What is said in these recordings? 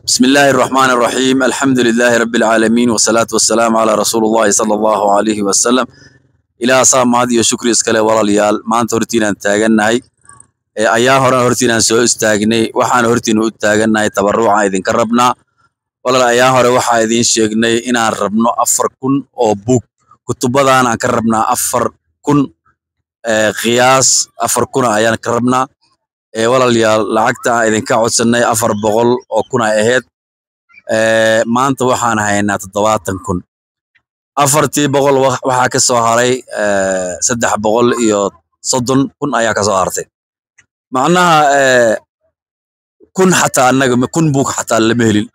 بسم الله الرحمن الرحيم الحمد لله رب العالمين والصلاة والسلام على رسول الله صلى الله عليه وسلم إلى صام هذه وشكر إسكاله ولا ليال ما أنت هرتين أن تاجنا أيها هرا هرتين أن سوء استاجني وحنا هرتين تاجنا تبرع إذن كربنا ولا أيها هرا وح إذن شجني إن ربنا أفر كن أو بوك كتب أنا كربنا أفر كن قياس أفر كن أيان كربنا ولا ليال لعقتها إذن كعود سنة أفر بغل أو كنا أهد ما أنت وحنا هينا تضواتن كن أفرتي بغل وحاك السهري سدح بغل إيو صدن كن أياك سهرتي معناها كن حتى أنك كن بوك حتى اللي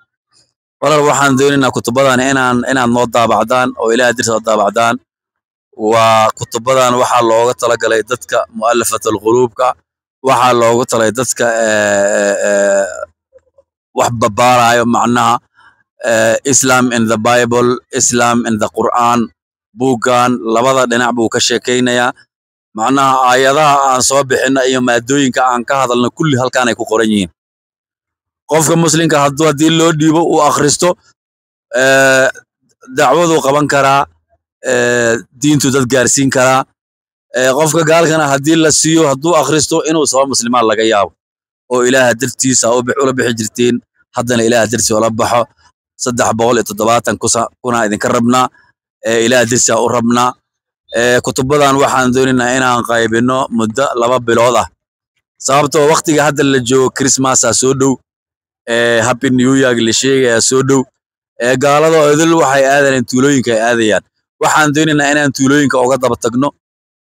ولا وحنا دوننا كتبان إنا نوضع بعدان أو إلى درس نوضع بعدان وكتبان وحا لوغة تلقى ليدتك مؤلفة القلوب وحا لوغة تلقى وحبا بارا معناها Islam in the Bible, Islam in the Quran, buugan labada dhinac buu ka sheekeynaya macnaha aayadaha aan soo bixina iyo maadooyinka aan ka hadalno kulli halkaan ay ku qoran yihiin qofka muslimka haddii loo dhiibo uu akhristo dacwadu qaban karaa diintu dad gaarsiin karaa qofka gaalkana haddii la siiyo hadduu akhristo inuu soo muslimaan laga yaabo oo ilaaha dartiisa oo ula bixi jirteen haddana ilaaha dartiisa ula baxo صدح بقول تضباطن كنا إذا كربنا إلى درس أو ربنا كتبنا وحنا دوننا هنا قايبينه مدة لباب بالوضع صابته وقت هذا اللي جو كريسماس أسودو هابي نيو يير اللي شيء أسودو قالوا هذول وحي آذن تولوين كآذيان وحنا دوننا هنا تولوين كأوقات بتقنو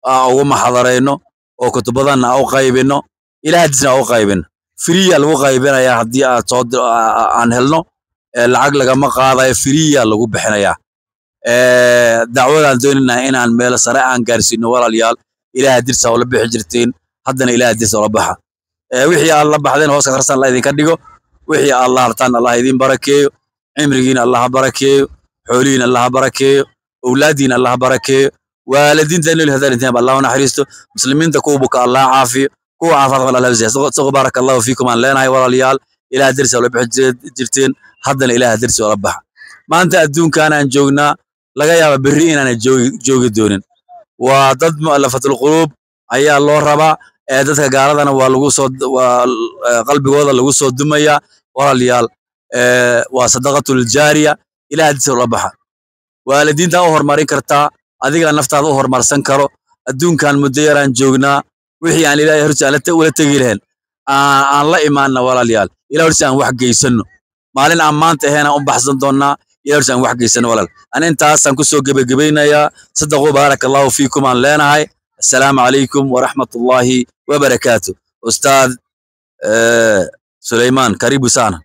أو ما حضرينه أو كتبنا أو قايبينه إلى درس أو قايبين فري اللي هو قايبينه يا هدي صاد عن هلنا العقل لما قاضي فريا لو بحنايا دعوة دوننا إن المال سريعا كارسين ولا ليال إلى درس ولا بحجرتين حدنا إلى درس ولا بحا وحي الله بعدين هو سكرسان الله يذين كديكو وحي الله رتان الله يذين بركة عمرين الله بركة حولين الله بركة أولادين الله بركة والدين ذنول هذا الانتهاب الله ونحرسته مسلمين تكوبك الله عافية كو عافظ ولا لوزي بارك الله فيكم أن لنا ولا ليال إلى درس ولا بحجرتين haddana ilaaha darsi wala baxa maanta adduunka aan joogna laga yaabo berri inaan joogi doonin waa dad mu'allafatul qulub ayaa loo rabaa dadka gaaladana waa lagu soo qalbigooda lagu soo dumaya walaaliyaal waa sadaqatul jaariya ilaaha darsi wala baxa waalidiinta oo horumarin kartaa adiga naftaada oo horumarsan karo adduunkan muddo yaraan joognaa wixii aan ilaahay horta ula tagi lahayn aan la imaanna walaaliyaal ilaahay horta aan wax geysano maalin ammaanta heena u baxsan doonaa yeersan wax geysan walaal aan intaasan ku soo gabagabeynaya sadaqo barakallahu fiikum aan leenahay assalaamu alaykum wa rahmatullahi wa barakatuh ustaad Sulaiman karibu sana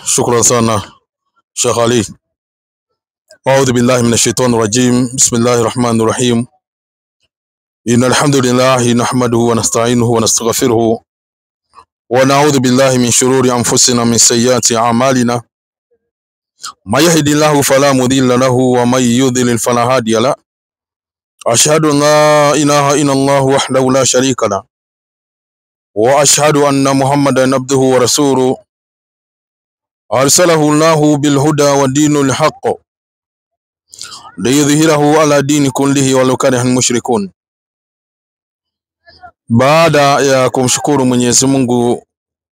شكرا sana شيخ علي أعوذ بالله من الشيطان الرجيم بسم الله الرحمن الرحيم إن الحمد لله نحمده ونستعينه ونستغفره ونعوذ بالله من شرور أنفسنا من سيئات أعمالنا ما يهدي الله فلا مضل له ومن يضلل فلا هادي له أشهد أن لا إله إلا الله وحده لا شريك له وأشهد أن محمدا عبده ورسوله أرسله الله بالهدى والدين الحق ليظهره على دين كله ولو كره المشركون. Baada ya kumshukuru Mwenyezi Mungu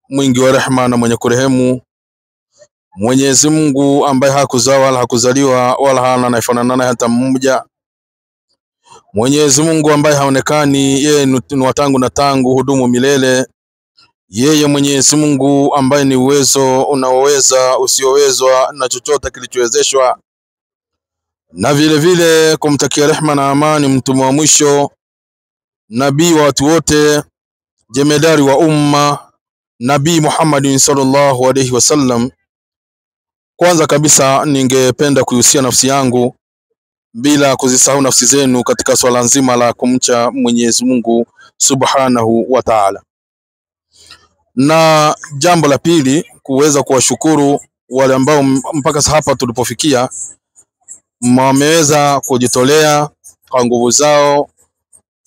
mwingi wa rehema na mwenye kurehemu, Mwenyezi Mungu ambaye hakuzaa wala hakuzaliwa wala hana anayefanana naye hata mmoja, Mwenyezi Mungu ambaye haonekani, yeye ni wa tangu na tangu, hudumu milele, yeye Mwenyezi Mungu ambaye ni uwezo unaoweza usiowezwa na chochote kilichowezeshwa, na vile vile kumtakia rehema na amani mtume wa mwisho, nabii wa watu wote, jemedari wa umma, Nabii Muhammad sallallahu alayhi wasallam. Kwanza kabisa ningependa kuhusia nafsi yangu bila kuzisahau nafsi zenu katika swala nzima la kumcha Mwenyezi Mungu Subhanahu wa Ta'ala. Na jambo la pili, kuweza kuwashukuru wale ambao mpaka hapa tulipofikia wameweza kujitolea kwa nguvu zao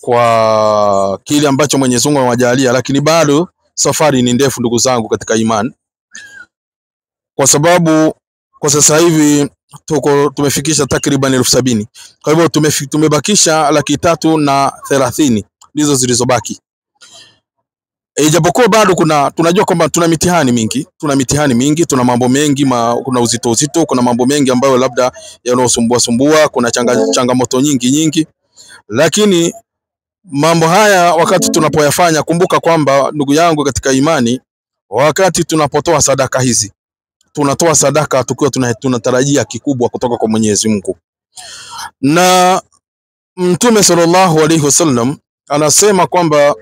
kwa kile ambacho Mwenyezi Mungu amewajalia, lakini bado safari ni ndefu ndugu zangu katika imani. kwa sababu kwa sasa hivi tumefikisha takriban 70,000. Kwa hivyo tumebakisha 330,000 ndizo zilizobaki. Ijapokuwa bado tunajua kwamba tuna mitihani mingi, tuna mambo mengi, kuna uzito, kuna mambo mengi ambayo labda yanaosumbua, kuna changamoto nyingi, lakini mambo haya wakati tunapoyafanya, kumbuka kwamba ndugu yangu katika imani, wakati tunapotoa sadaka hizi, tunatoa sadaka tukiwa tunatarajia kikubwa kutoka kwa Mwenyezi Mungu. Na Mtume sallallahu alaihi wasallam anasema kwamba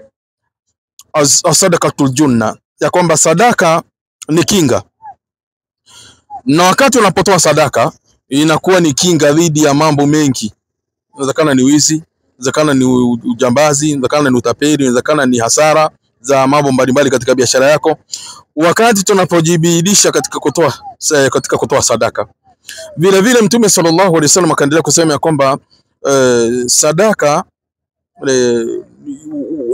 as-sadaqatul junna, ya kwamba sadaka ni kinga. Na wakati unapotoa sadaka inakuwa ni kinga dhidi ya mambo mengi. Inawezekana ni wizi, inawezekana ni ujambazi, inawezekana ni utapeli, inawezekana ni hasara za mambo mbalimbali katika biashara yako. Wakati tunapojibidisha katika kutoa sadaka, vile vile Mtume sallallahu alaihi wasallam akaendelea kusema ya kwamba sadaka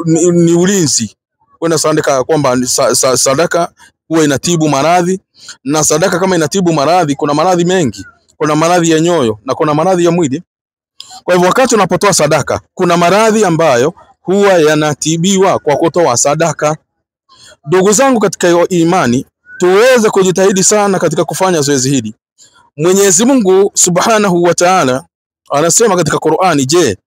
ni ulinzi. Kuna sadaka kwamba sadaka huwa inatibu maradhi, na sadaka kama inatibu maradhi, kuna maradhi mengi, kuna maradhi ya nyoyo na kuna maradhi ya mwili. Kwa hivyo wakati unapotoa sadaka, kuna maradhi ambayo huwa yanatibiwa kwa kutoa sadaka. Ndugu zangu katika imani, tuweze kujitahidi sana katika kufanya zoezi hili. Mwenyezi Mungu Subhanahu wa Ta'ala anasema katika Qur'ani, je,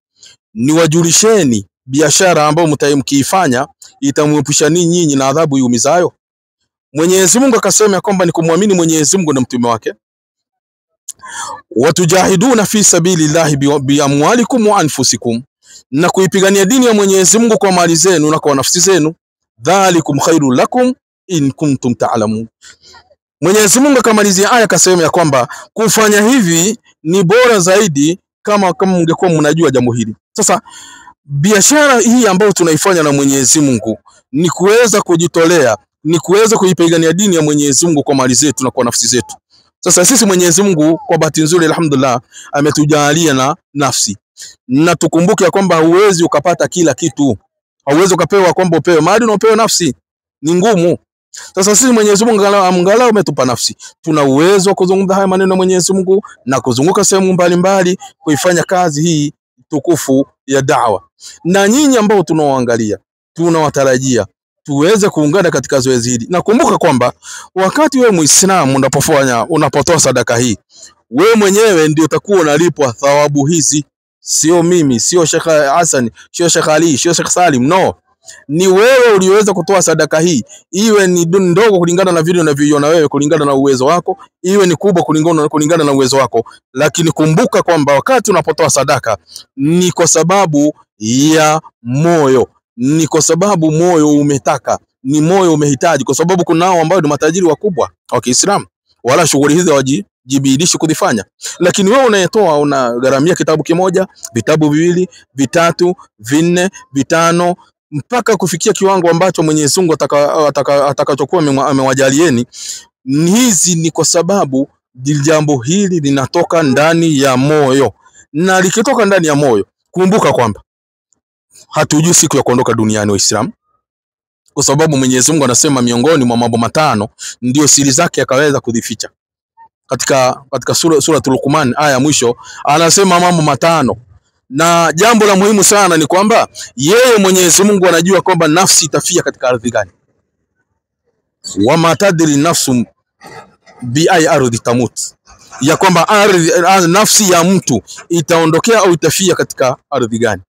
niwajulisheni biashara ambayo mkiifanya itamuepusha nyinyi na adhabu iumizayo? Mwenyezi Mungu akasema kwamba ni kumwamini Mwenyezi Mungu na mtume wake, watujahiduna fi sabilillahi biamwalikum wa anfusikum, na kuipigania dini ya Mwenyezi Mungu kwa mali zenu na kwa nafsi zenu, dhalikum khairul lakum in kuntum ta'lamun. Mwenyezi Mungu akamalizia aya akasema ya kwamba kufanya hivi ni bora zaidi kama mngekuwa mnajua jambo hili. Sasa biashara hii ambayo tunaifanya na Mwenyezi Mungu ni kuweza kujitolea, ni kuweza kuipigania dini ya Mwenyezi Mungu kwa mali zetu na kwa nafsi zetu. Sasa sisi Mwenyezi Mungu kwa bahati nzuri alhamdulillah ametujalia na nafsi, na tukumbuke kwamba huwezi ukapata kila kitu. Hauwezi ukapewa kwamba upewe mali na upewe nafsi, ni ngumu. Sasa sisi Mwenyezi Mungu angalau umetupa nafsi, tuna uwezo wa kuzungumza haya maneno ya Mwenyezi Mungu na kuzunguka sehemu mbalimbali kuifanya kazi hii tukufu ya da'wa. Na nyinyi ambao tunaoangalia, tunawatarajia tuweze kuungana katika zoezi hili. Na kumbuka kwamba wakati wewe Muislamu unapotoa sadaka hii, wewe mwenyewe ndio utakuwa unalipwa thawabu hizi, sio mimi, sio Sheikh Hassan, sio Sheikh Ali, sio Sheikh Salim, no. Ni wewe uliweza kutoa sadaka hii, iwe ni ndogo kulingana na vile unavyoiona wewe, kulingana na uwezo wako, iwe ni kubwa kulingana na uwezo wako. Lakini kumbuka kwamba wakati unapotoa sadaka ni kwa sababu ya moyo, ni kwa sababu moyo umetaka, ni moyo umehitaji, kwa sababu kunao ambao ni matajiri wakubwa wa Kiislamu wala shughuli hizi wajibidishi kuzifanya. Lakini wewe unayetoa, unagharamia kitabu kimoja, vitabu viwili, vitatu, vinne, vitano, mpaka kufikia kiwango ambacho Mwenyezi Mungu atakachokuwa amewajalieni. Hizi ni kwa sababu jambo hili linatoka ndani ya moyo, na likitoka ndani ya moyo, kumbuka kwamba hatujui siku ya kuondoka duniani Waislamu, kwa sababu Mwenyezi Mungu anasema miongoni mwa mambo matano ndio siri zake akaweza kudhificha. Katika suratul Luqman aya mwisho anasema mambo matano, na jambo la muhimu sana ni kwamba yeye Mwenyezi Mungu anajua kwamba nafsi itafia katika ardhi gani. Wama tadri nafsum bi ay ardhi tamut, ya kwamba nafsi ya mtu itaondokea au itafia katika ardhi gani.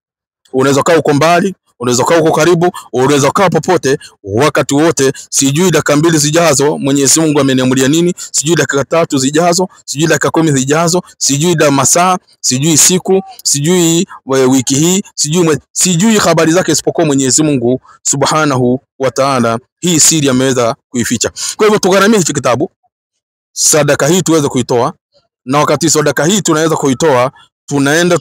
Unaweza kaa uko mbali, unaweza kaa uko karibu, unaweza kaa popote wakati wote. Sijui dakika 2 zijazo Mwenyezi Mungu ameniamulia nini, sijui dakika 3 zijazo, sijui dakika 10 zijazo, sijui masaa, sijui siku, sijui wiki hii, sijui habari zake isipokuwa Mwenyezi Mungu Subhanahu wa Ta'ala. Hii siri ameweza kuificha. Kwa hivyo tugharamie hichi kitabu, sadaka hii tuweze kuitoa, na wakati sadaka hii tunaweza kuitoa, tunaenda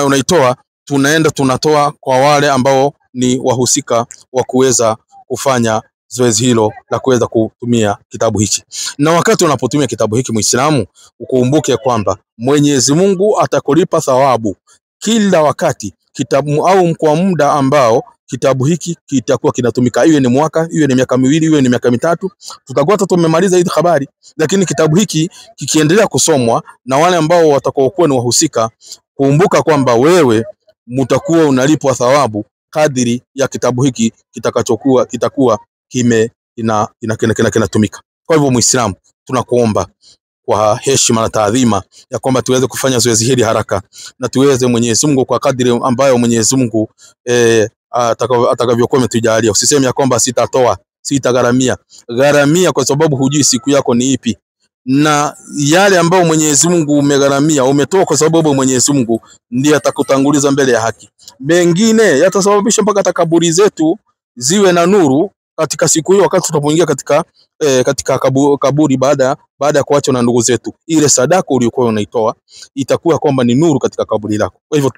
unaitoa, tunaenda tunatoa kwa wale ambao ni wahusika wa kuweza kufanya zoezi hilo la kuweza kutumia kitabu hichi. Na wakati unapotumia kitabu hiki Muislamu, ukumbuke kwamba Mwenyezi Mungu atakulipa thawabu kila wakati kitabu au kwa muda ambao kitabu hiki kitakuwa kinatumika, iwe ni mwaka, iwe ni miaka miwili, iwe ni miaka mitatu, tutakuwa tumemaliza hii habari. Lakini kitabu hiki kikiendelea kusomwa na wale ambao watakaokuwa ni wahusika, kumbuka kwamba wewe mtakuwa unalipwa thawabu kadiri ya kitabu hiki kitakuwa kinatumika. Kwa hivyo Muislamu, tunakuomba kwa heshima na taadhima ya kwamba tuweze kufanya zoezi hili haraka, na tuweze Mwenyezi Mungu kwa kadiri ambayo Mwenyezi Mungu atakavyokuwa ametujalia. Usiseme ya kwamba sitatoa, sitagharamia. Gharamia, kwa sababu hujui siku yako ni ipi, na yale ambayo Mwenyezi Mungu umegharamia, umetoa kwa sababu Mwenyezi Mungu ndiye atakutanguliza mbele ya haki. Mengine yatasababisha mpaka takaburi zetu ziwe na nuru katika siku hiyo, wakati tutapoingia katika kaburi baada ya kuachwa na ndugu zetu. Ile sadaka uliyokuwa unaitoa itakuwa kwamba ni nuru katika kaburi lako. Kwa hivyo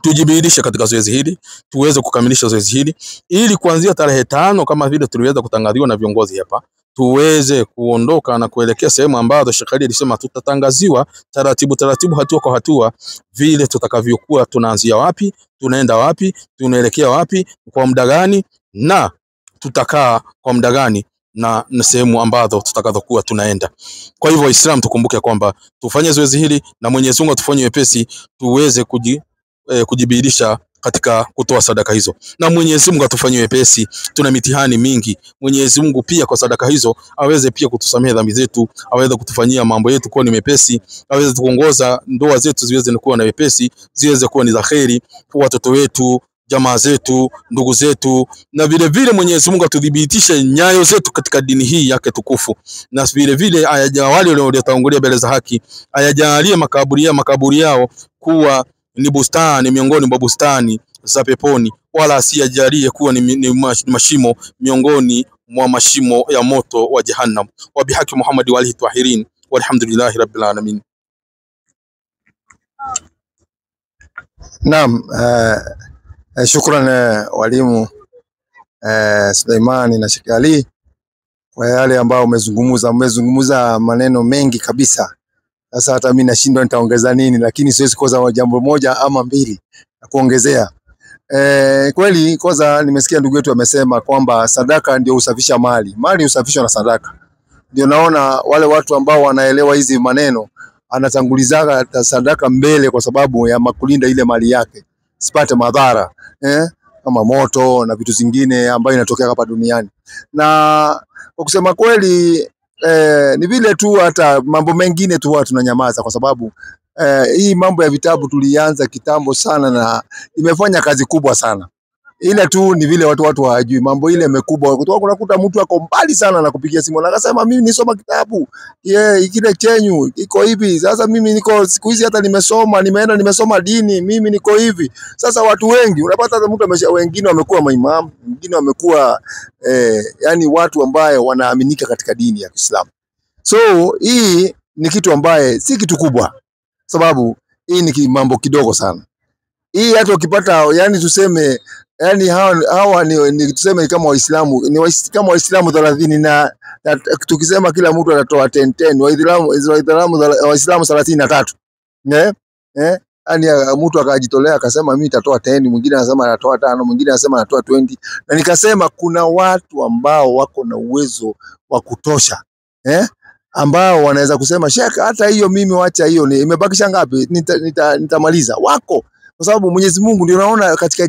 tujibidishe katika zoezi hili, tuweze kukamilisha zoezi hili, ili kuanzia tarehe 5 kama vile tuliweza kutangaziwa na viongozi hapa, tuweze kuondoka na kuelekea sehemu ambazo Sheikh Ali alisema tutatangaziwa taratibu, hatua kwa hatua, vile tutakavyokuwa tunaanzia wapi, tunaenda wapi, tunaelekea wapi, kwa muda gani, na tutakaa kwa muda gani, na sehemu ambazo tutakazokuwa tunaenda. Kwa hivyo Waislamu, tukumbuke kwamba tufanye zoezi hili, na Mwenyezi Mungu atufanye wepesi tuweze kujibidisha katika kutoa sadaka hizo, na Mwenyezi Mungu atufanyie wepesi. Tuna mitihani mingi. Mwenyezi Mungu pia kwa sadaka hizo aweze pia kutusamea dhambi zetu, aweze kutufanyia mambo yetu kuwa ni mepesi, aweze kuongoza ndoa zetu ziweze kuwa na wepesi, ziweze kuwa ni za kheri kwa watoto wetu, jamaa zetu, ndugu zetu, na vile vile Mwenyezi Mungu atudhibitishe nyayo zetu katika dini hii yake tukufu, na vile vile ayajalie waliotangulia mbele za haki, ayajalie makaburi yao kuwa ni bustani miongoni mwa bustani za peponi, wala asijalie kuwa ni mashimo miongoni mwa mashimo ya moto wa jahannam. Wa bihaki Muhammad wa alihi tahirin, walhamdulillahi rabbil alamin. Naam, shukran walimu Suleimani na Sheikh Ali kwa yale ambao umezungumza maneno mengi kabisa. Sasa hata mimi nashindwa nitaongeza nini, lakini siwezi koza jambo moja ama mbili na kuongezea. Kweli kwanza nimesikia ndugu yetu amesema kwamba sadaka ndio usafisha mali. Mali usafishwa na sadaka. Ndio naona wale watu ambao wanaelewa hizi maneno anatangulizaga sadaka mbele kwa sababu ya kulinda ile mali yake sipate madhara kama moto na vitu zingine ambayo inatokea hapa duniani. Na kwa kusema kweli ni vile tu hata mambo mengine tu watu tunanyamaza kwa sababu hii mambo ya vitabu tulianza kitambo sana na imefanya kazi kubwa sana. Ile tu ni vile watu hawajui mambo ile imekubwa. Unakuta mtu ako mbali sana na kupigia simu na akasema mimi nisoma kitabu kile chenyu iko hivi. Sasa mimi niko siku hizi hata nimesoma dini, mimi niko hivi. Sasa watu wengi unapata mtu wengine wamekuwa maimamu, wengine wamekuwa yani watu ambao wanaaminika katika dini ya Kiislamu. So hii ni kitu ambaye si kitu kubwa, sababu hii ni mambo kidogo sana. Hii hata ukipata yani tuseme yani hawa ni tuseme kama Waislamu kama Waislamu 30 na tukisema kila mtu anatoa 10 Waislamu 33 yani mtu akajitolea akasema mimi nitatoa 10, mwingine anasema anatoa 5, mwingine anasema anatoa 20, na nikasema kuna watu ambao wako na uwezo wa kutosha ambao wanaweza kusema Sheikh, hata hiyo mimi wacha hiyo ni imebakisha ngapi nitamaliza wako, kwa sababu Mwenyezi Mungu ndio unaona katika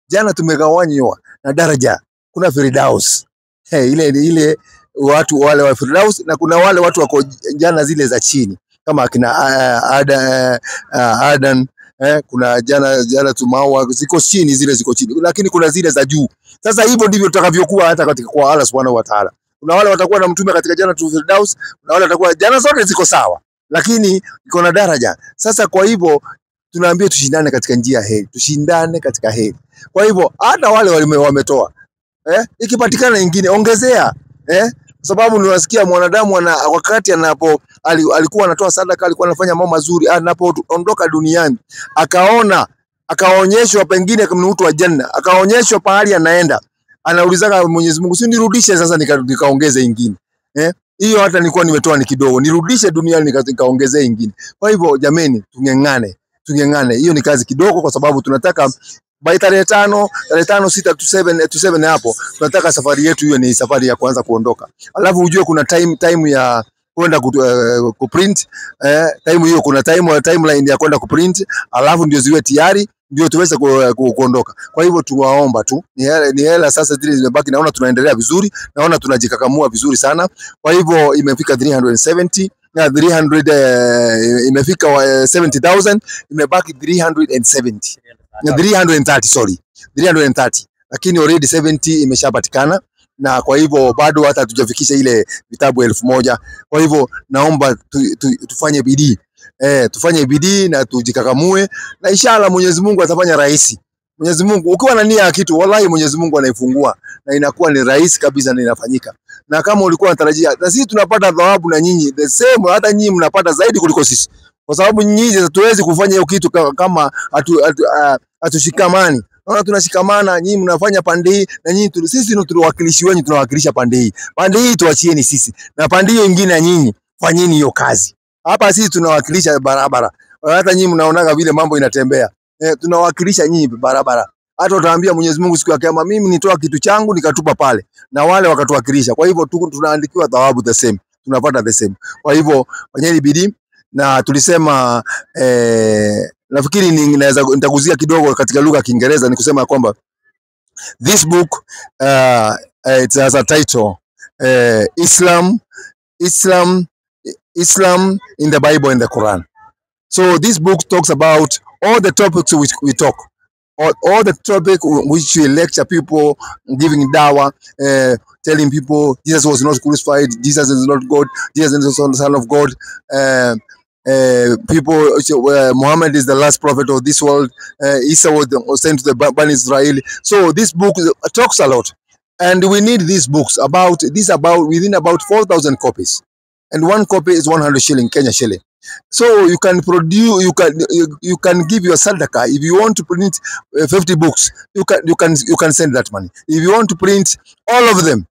jana tumegawanywa na daraja. Kuna Firdaus ile watu wale wa Firdaus, na kuna wale watu wako jana zile za chini kama akina Adan kuna jana tumawa ziko chini, zile ziko chini, lakini kuna zile za juu. Sasa hivyo ndivyo tutakavyokuwa hata katika kwa Allah Subhanahu wa Ta'ala. Kuna wale watakuwa na mtume katika jana tu Firdaus, na wale watakuwa jana zote ziko sawa, lakini iko na daraja. Sasa kwa hivyo tunaambia tushindane katika njia heri, tushindane katika heri. Kwa hivyo hata wale wametoa ikipatikana nyingine ongezea sababu niwasikia mwanadamu wakati alikuwa anatoa sadaka, alikuwa anafanya mambo mazuri, anapoondoka duniani akaonyeshwa pengine kama mtu wa janna, akaonyeshwa pahali anaenda, anaulizaga Mwenyezi Mungu, si nirudishe sasa nikaongeze nyingine hiyo hata nilikuwa nimetoa ni kidogo, nirudishe duniani nikaongezea nyingine. Kwa hivyo jameni, tungengane. Hiyo ni kazi kidogo, kwa sababu tunataka by tarehe 5, 6 to 7 hapo tunataka safari yetu hiyo ni safari ya kwanza kuondoka. Alafu ujue kuna time ya kwenda kuprint, time hiyo kuna timeline ya kwenda kuprint, alafu ndio ziwe tayari ndio tuweze kuondoka. Kwa hivyo tuwaomba tu ni hela sasa zile zimebaki, naona tunaendelea vizuri, naona tunajikakamua vizuri sana. Kwa hivyo imefika 370 na 300 imefika 70,000, imebaki 370 na 330, sorry 330, lakini already 70 imeshapatikana, na kwa hivyo bado hata hatujafikisha ile vitabu 1000. Kwa hivyo naomba tufanye bidii, tufanye bidii na tujikakamue, na inshallah Mwenyezi Mungu atafanya rahisi. Mwenyezi Mungu ukiwa na nia ya kitu, wallahi Mwenyezi Mungu anaifungua na inakuwa ni rahisi kabisa na inafanyika. Na kama ulikuwa unatarajia, na sisi tunapata thawabu na nyinyi the same, hata nyinyi mnapata zaidi kuliko sisi, kwa sababu nyinyi hatuwezi kufanya hiyo kitu kama hatushikamani. Naona tunashikamana, nyinyi mnafanya pande hii na nyinyi sisi ndio tuwakilishi wenu, tunawakilisha pande hii. Pande hii tuachieni sisi, na pande hiyo nyingine na nyinyi fanyeni hiyo kazi. Hapa sisi tunawakilisha barabara. Hata nyinyi mnaonaga vile mambo inatembea. Tunawakilisha nyinyi barabara. Hata utaambia Mwenyezi Mungu siku ya kiyama, mimi nitoa kitu changu nikatupa pale, na wale wakatuwakilisha. Kwa hivyo tunaandikiwa thawabu the same, tunapata the same. Kwa hivyo fanyeni bidii, na tulisema nafikiri nitaguzia kidogo katika lugha ya Kiingereza, ni kusema kwamba this book it has a title Islam in the Bible and the Quran. So this book talks about all the topics which we talk, all the topic which we lecture people, giving dawah, telling people Jesus was not crucified, Jesus is not God, Jesus is not the Son of God, people, Muhammad is the last prophet of this world, Isa was sent to the Bani Israel. So this book talks a lot, and we need these books within about 4,000 copies, and one copy is 100 shilling, Kenya shilling. So you can produce, you can give your sadaqah. If you want to print 50 books, you can send that money. If you want to print all of them,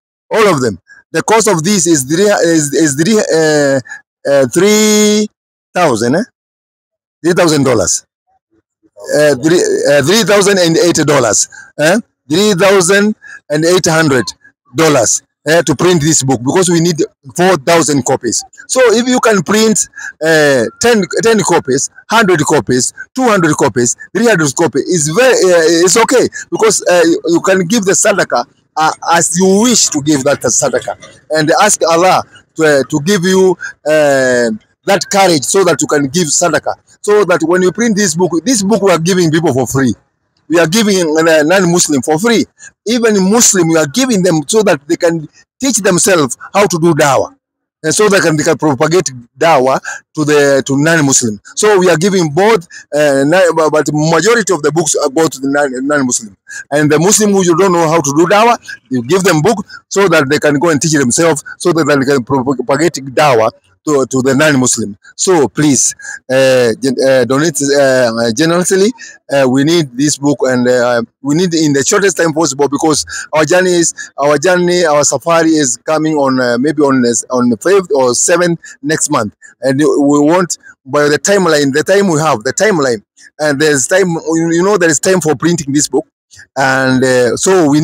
the cost of this is $3,000, $3,080. $3,800 to print this book, because we need 4,000 copies. So if you can print 10 copies, 100 copies, 200 copies, 300 copies, it's okay, because you can give the sadaqah as you wish to give that sadaqah, and ask Allah to give you that courage, so that you can give sadaqah, so that when you print this book we are giving people for free. We are giving non-Muslim for free. Even Muslim, we are giving them so that they can teach themselves how to do dawah, and so they can propagate dawah to non-Muslim. So we are giving both, but majority of the books are both to the non-Muslim. And the Muslim who don't know how to do dawah, you give them book so that they can go and teach themselves, so that they can propagate dawah to the non-Muslim. So please donate generously. We need this book, and we need in the shortest time possible, because our safari is coming on maybe on the 5th or 7th next month, and we want, by the timeline, and there's time, there is time for printing this book, and so we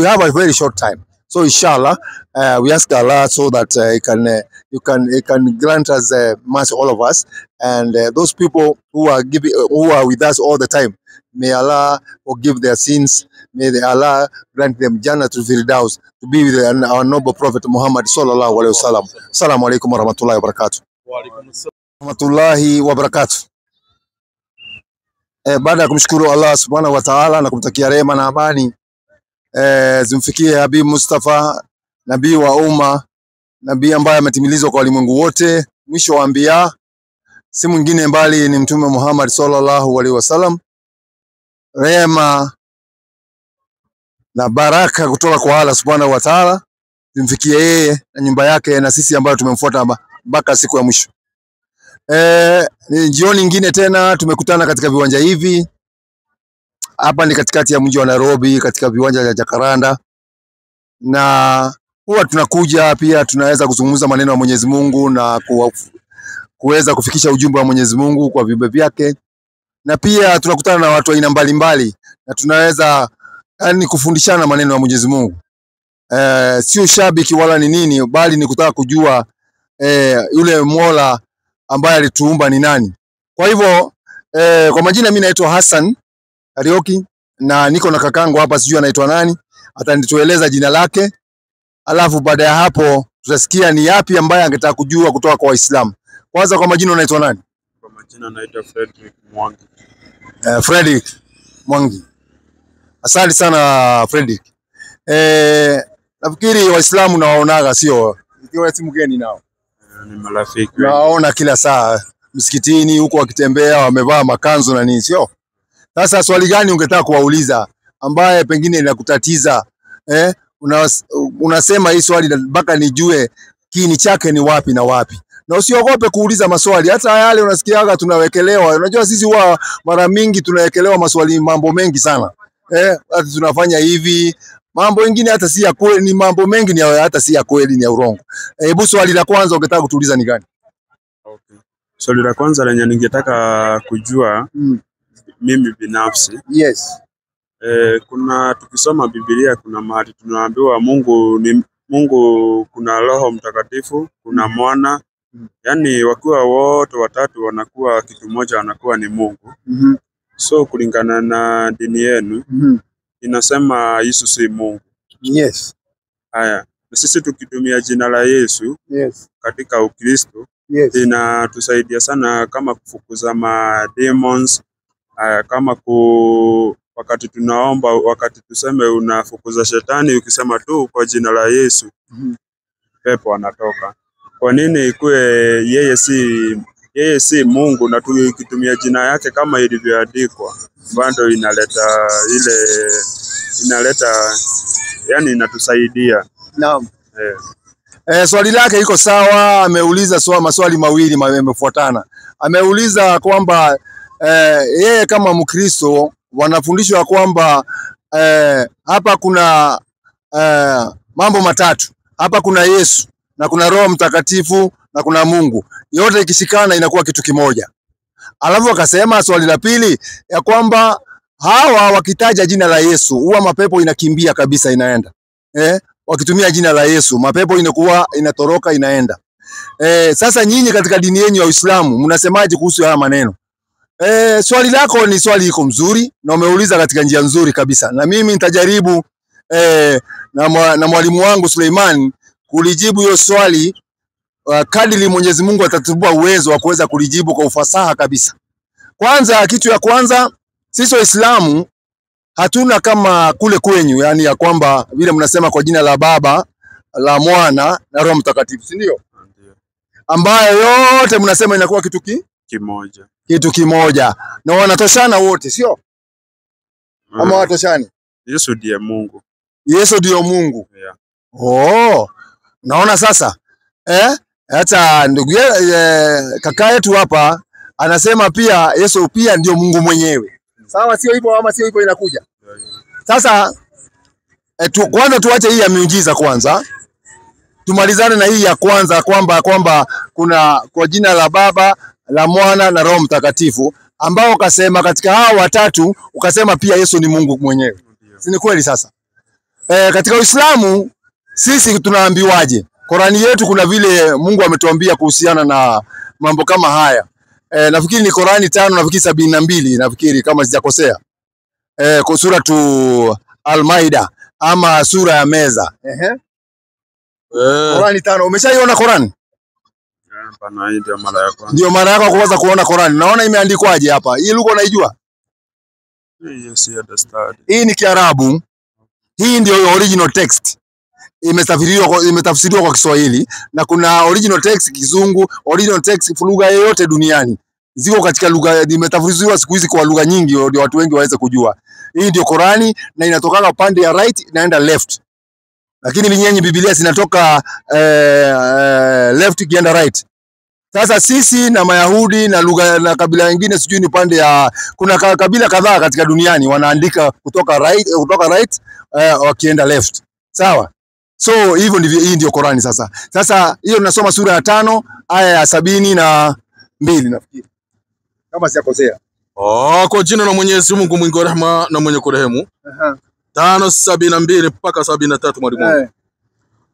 have a very short time. So inshallah, we ask Allah so that He can grant us mercy, all of us, and those people who are with us all the time. May Allah forgive their sins. May Allah grant them Jannatul Firdaus to be with our noble Prophet Muhammad sallallahu alaihi wasallam. Assalamu alaikum warahmatullahi wabarakatuh. Wa alaikum assalam warahmatullahi wabarakatuh. Baada ya kumshukuru Allah subhanahu wa ta'ala na kumtakia rehema na amani zimfikie Habib Mustafa, nabii wa umma, nabii ambaye ametimilizwa kwa walimwengu wote, mwisho wa anbiya, si mwingine mbali ni Mtume Muhammad sallallahu alaihi wasallam. Rehema na baraka kutoka kwa Allah subhanahu wa ta'ala zimfikie yeye na nyumba yake na sisi ambao tumemfuata mpaka siku ya mwisho. Ni jioni nyingine tena tumekutana katika viwanja hivi. Hapa ni katikati ya mji wa Nairobi, katika viwanja vya Jacaranda, na huwa tunakuja pia tunaweza kuzungumza maneno ya Mwenyezi Mungu na kuweza kufikisha ujumbe wa Mwenyezi Mungu kwa viumbe vyake, na pia tunakutana na watu aina mbalimbali na tunaweza yani kufundishana maneno ya Mwenyezi Mungu. Sio shabiki wala ni nini, bali ni kutaka kujua yule Mola ambaye alituumba ni nani. Kwa hivyo kwa majina mimi naitwa Hassan Karioki na niko na kakangu hapa, sijui anaitwa nani, atanitueleza jina lake, alafu baada ya hapo tutasikia ni yapi ambaye angetaka kujua kutoka kwa Waislamu. Kwanza kwa majina unaitwa nani? Kwa majina naitwa Frederick Mwangi. Frederick Mwangi. Asante sana Frederick. Nafikiri Waislamu nawaonaga sio? Ikiwa timu gani nao? Ni marafiki. Naona kila saa msikitini huko wakitembea wamevaa makanzu na nini, sio? Sasa swali gani ungetaka kuwauliza ambaye pengine linakutatiza? Unasema hii swali mpaka nijue kiini chake ni wapi na wapi. Na usiogope kuuliza maswali, hata yale unasikiaga tunawekelewa. Unajua sisi huwa mara mingi tunawekelewa maswali mambo mengi sana. Hata tunafanya hivi, mambo mengine hata si ya kweli, ni mambo mengi ni hata si ya kweli, ni ya urongo. Hebu swali la kwanza ungetaka kutuuliza ni gani? Okay. Swali la kwanza lenye ningetaka kujua mimi binafsi. Yes. Kuna tukisoma Biblia kuna mahali tunaambiwa Mungu kuna Roho Mtakatifu, kuna Mwana. Yani wakiwa wote watatu wanakuwa kitu moja, wanakuwa ni Mungu. So kulingana na dini yenu inasema Yesu si Mungu. Yes. Haya, na sisi tukitumia jina la Yesu katika Ukristo inatusaidia sana kama kufukuza ma demons. Kama wakati tunaomba, wakati tuseme unafukuza shetani ukisema tu kwa jina la Yesu, pepo anatoka. Kwa nini ikuwe yeye si Mungu na tukitumia jina yake kama ilivyoandikwa bado inaleta yani inatusaidia. Naam. Swali lake iko sawa. Ameuliza maswali mawili yamefuatana. Ameuliza kwamba yeye kama Mkristo wanafundishwa kwamba hapa kuna mambo matatu. Hapa kuna Yesu na kuna Roho Mtakatifu na kuna Mungu. Yote ikishikana inakuwa kitu kimoja. Alafu akasema swali la pili ya kwamba hawa wakitaja jina la Yesu huwa mapepo inakimbia kabisa, inaenda. Wakitumia jina la Yesu mapepo inakuwa inatoroka, inaenda. Sasa nyinyi katika dini yenu ya Uislamu mnasemaje kuhusu haya maneno? Swali lako ni swali iko mzuri na umeuliza katika njia nzuri kabisa, na mimi nitajaribu na mwalimu wangu Suleiman kulijibu hiyo swali kadri Mwenyezi Mungu atatupa uwezo wa kuweza kulijibu kwa ufasaha kabisa. Kwanza, kitu ya kwanza, sisi Waislamu hatuna kama kule kwenyu, yani ya kwamba vile mnasema kwa jina la Baba, la Mwana na Roho Mtakatifu, si ndio? Ambayo yote mnasema inakuwa kitu kimoja. Kitu kimoja. Na wanatoshana wote, sio? Ama watoshani? Yesu ndiye Mungu. Yesu ndio Mungu. Naona sasa. Hata ndugu kaka yetu hapa anasema pia Yesu pia ndio Mungu mwenyewe. Sawa, sio hivyo ama sio hivyo inakuja? Sasa kwanza tuache hii ya miujiza kwanza. Tumalizane na hii ya kwanza kwamba kuna kwa jina la Baba, la Mwana na Roho Mtakatifu, ambao ukasema katika hao watatu ukasema pia Yesu ni Mungu mwenyewe. Si ni kweli sasa? Katika Uislamu sisi tunaambiwaje? Qurani yetu kuna vile Mungu ametuambia kuhusiana na mambo kama haya. Nafikiri ni Qurani 5 nafikiri 72 nafikiri kama sijakosea. Kwa sura tu Al-Maida ama sura ya meza. Qurani 5 umeshaiona Qurani? Hapana, hii ndio mara ya kwanza. Ndio mara yako kuanza kuona Qurani. Naona imeandikwaje hapa? Hii lugha unaijua? Yes, I understand. Hii ni Kiarabu. Hii ndio original text. Imetafsiriwa kwa Kiswahili na kuna original text Kizungu, original text lugha yoyote duniani. Ziko katika lugha, imetafsiriwa siku hizi kwa lugha nyingi ndio watu wengi waweze kujua. Hii ndio Qurani na inatoka pande ya right inaenda left. Lakini vinyenyi Biblia zinatoka left ikienda right. Sasa sisi na Mayahudi na lugha na kabila nyingine sijui ni pande ya kuna kabila kadhaa katika duniani wanaandika kutoka right wakienda left. Sawa? So hivyo ndivyo, hii ndio Qurani sasa. Sasa hiyo tunasoma sura ya 5 aya ya 72 nafikiri. Kama sijakosea. Kwa jina la Mwenyezi Mungu mwingi wa rehema na mwenye kurehemu. 5:72 mpaka 73 mwalimu.